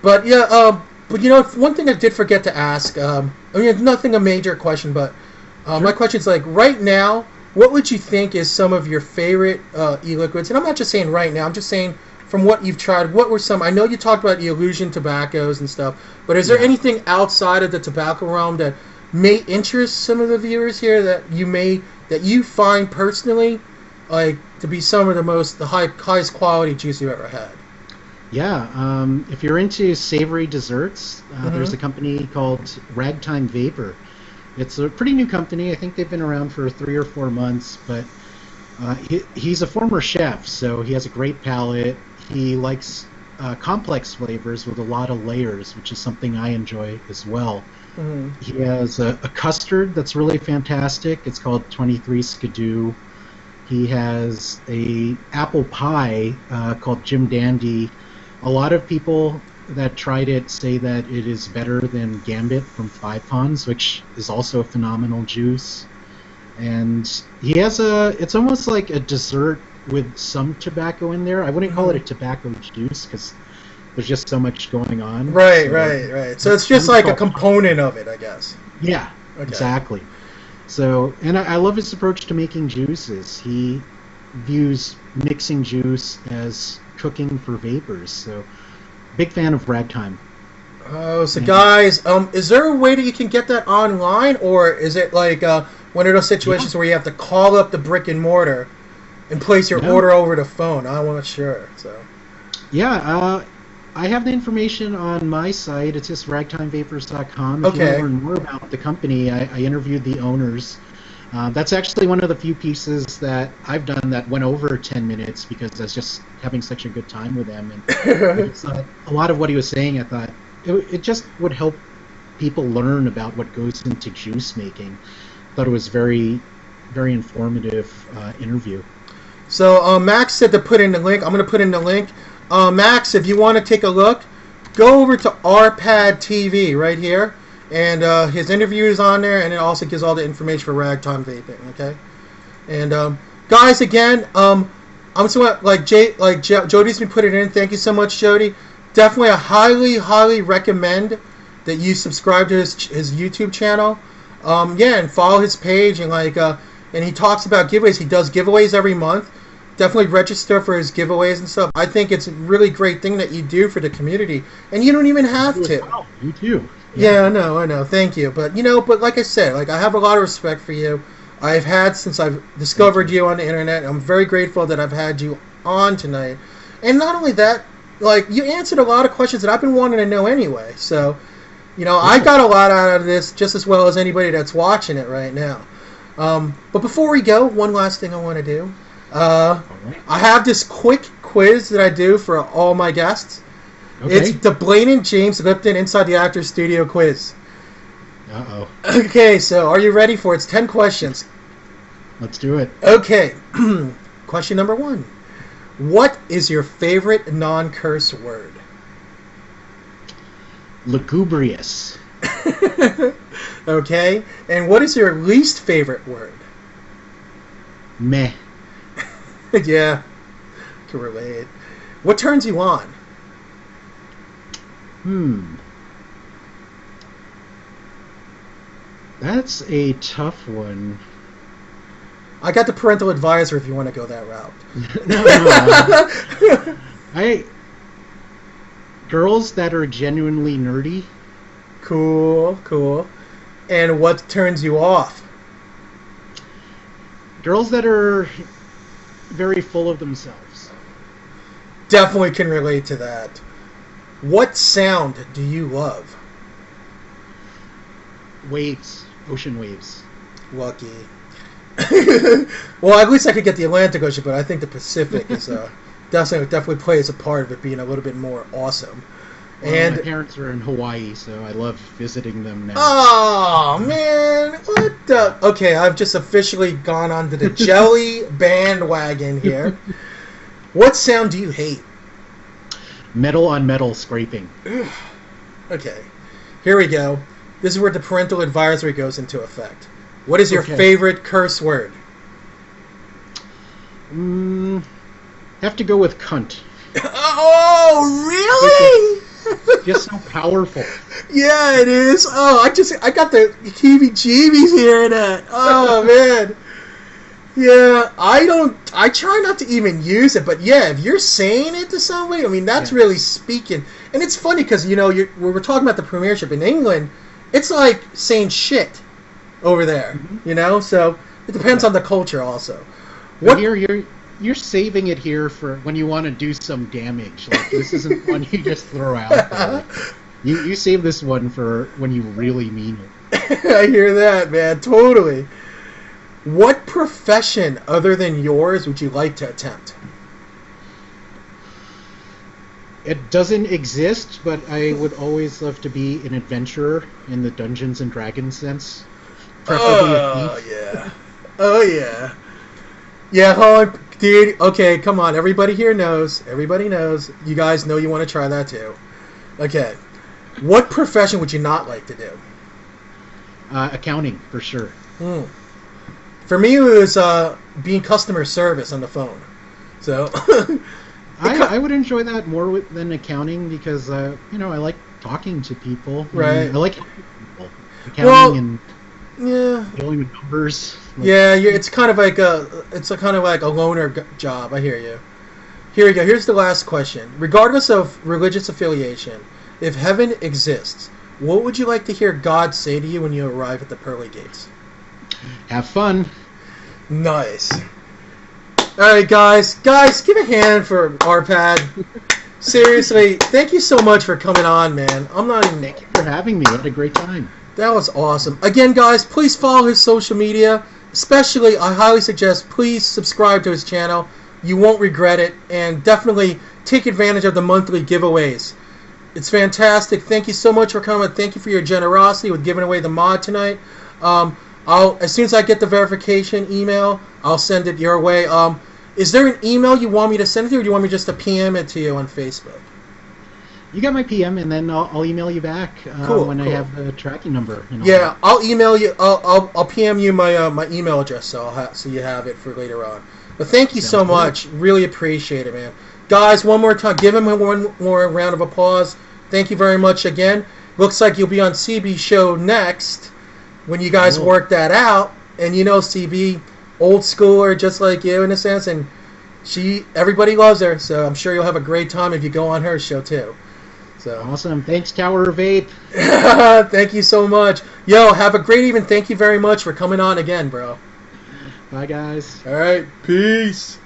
But yeah. But you know, one thing I did forget to ask. I mean, nothing a major question, but. My question is, like, right now, what would you think is some of your favorite e-liquids? And I'm not just saying right now. I'm just saying from what you've tried. What were some? I know you talked about Illusion tobaccos and stuff, but is there anything outside of the tobacco realm that may interest some of the viewers here that you find personally like to be some of the highest quality juice you've ever had? Yeah, if you're into savory desserts, there's a company called Ragtime Vapor. It's a pretty new company. I think they've been around for 3 or 4 months, but he's a former chef, so he has a great palate. He likes complex flavors with a lot of layers, which is something I enjoy as well. Mm-hmm. He has a custard that's really fantastic. It's called 23 Skidoo. He has a apple pie called Jim Dandy. A lot of people that tried it say that it is better than Gambit from Five Ponds, which is also a phenomenal juice. And he has it's almost like a dessert with some tobacco in there. I wouldn't call it a tobacco juice because there's just so much going on. Right. So it's just like a component of it, I guess. Yeah, exactly. So, and I love his approach to making juices. He views mixing juice as cooking for vapors. So, big fan of Ragtime. Oh, so guys, is there a way that you can get that online, or is it like one of those situations where you have to call up the brick and mortar and place your order over the phone? I'm not sure. So, yeah, I have the information on my site. It's just ragtimevapors.com. If you want to learn more about the company, I interviewed the owners. That's actually one of the few pieces that I've done that went over 10 minutes because I was just having such a good time with them. And a lot of what he was saying, I thought it just would help people learn about what goes into juice making. I thought it was very, very informative interview. So Max said to put in the link. I'm going to put in the link. Max, if you want to take a look, go over to RPadTV right here, and his interview is on there, and it also gives all the information for Ragtime Vaping. Okay, and guys, again, I'm so Jody's been putting it in. Thank you so much, Jody. Definitely, I highly recommend that you subscribe to his YouTube channel. And follow his page, and and he talks about giveaways. He does giveaways every month. Definitely register for his giveaways and stuff. I think it's a really great thing that you do for the community, and you don't even have to. Wow, you too. Yeah, I know. Thank you. But but like I said, I have a lot of respect for you. I've had since I've discovered you on the internet. I'm very grateful that I've had you on tonight. And not only that, you answered a lot of questions that I've been wanting to know anyway. So, I got a lot out of this just as well as anybody that's watching it right now. But before we go, one last thing I want to do. I have this quick quiz that I do for all my guests. Okay. It's the Blaine and James Lipton Inside the Actors Studio quiz. Uh-oh. Okay, so are you ready for it? It's 10 questions. Let's do it. Okay. Question number 1. What is your favorite non-curse word? Lugubrious. Okay. And what is your least favorite word? Meh. Yeah, can relate. What turns you on? That's a tough one. I got the parental advisor if you want to go that route. No. Girls that are genuinely nerdy. Cool. And what turns you off? Girls that are very full of themselves. Definitely can relate to that. What sound do you love? Waves. Ocean waves. Lucky. Well, at least I could get the Atlantic Ocean, but I think the Pacific is definitely plays a part of it being a little bit more awesome. Well, and my parents are in Hawaii, so I love visiting them now. Oh, man. What the... Okay, I've just officially gone onto the jelly bandwagon here. What sound do you hate? Metal on metal scraping. Okay. Here we go. This is where the parental advisory goes into effect. What is your favorite curse word? Have to go with cunt. Oh, really? Just so powerful. Yeah, it is. Oh, I got the heebie-jeebies hearing that. Oh, man. Yeah, I try not to even use it, but yeah, if you're saying it to somebody, I mean, that's really speaking. And it's funny because, we were talking about the premiership in England, it's like saying shit over there, so it depends on the culture also. What you're saving it here for when you want to do some damage. Like, this isn't one you just throw out there. You save this one for when you really mean it. I hear that, man. Totally. What profession other than yours would you like to attempt? It doesn't exist, but I would always love to be an adventurer in the Dungeons and Dragons sense. Preferably a thief. Yeah. Oh, yeah. Yeah, dude, okay, come on. Everybody here knows. Everybody knows. You guys know you want to try that, too. Okay. What profession would you not like to do? Accounting, for sure. For me, it was being customer service on the phone. So... I would enjoy that more than accounting because, I like talking to people. Right. I like helping people. Accounting Yeah. Dealing with numbers. Yeah, it's kind of like a loner job. I hear you. Here we go. Here's the last question. Regardless of religious affiliation, if heaven exists, what would you like to hear God say to you when you arrive at the pearly gates? Have fun. Nice. All right, guys, give a hand for RPad. Seriously, thank you so much for coming on, man. I'm not even. Thank you for having me. I had a great time. That was awesome. Again, guys, please follow his social media. Especially, I highly suggest please subscribe to his channel. You won't regret it, and definitely take advantage of the monthly giveaways. It's fantastic. Thank you so much for coming. Thank you for your generosity with giving away the mod tonight. As soon as I get the verification email, I'll send it your way. Is there an email you want me to send it to, or do you want me just to PM it to you on Facebook? You got my PM, and then I'll email you back when I have the tracking number. Yeah, I'll email you. I'll PM you my email address, so you have it for later on. But thank you so much. Really appreciate it, man. Guys, one more time, give him one more round of applause. Thank you very much again. Looks like you'll be on CB's show next when you guys work that out. And you know CB, old schooler just like you in a sense, and everybody loves her, so I'm sure you'll have a great time if you go on her show too. So awesome. Thanks, Tower Vape. Thank you so much. Yo, have a great evening. Thank you very much for coming on again, bro. Bye, guys. All right. Peace.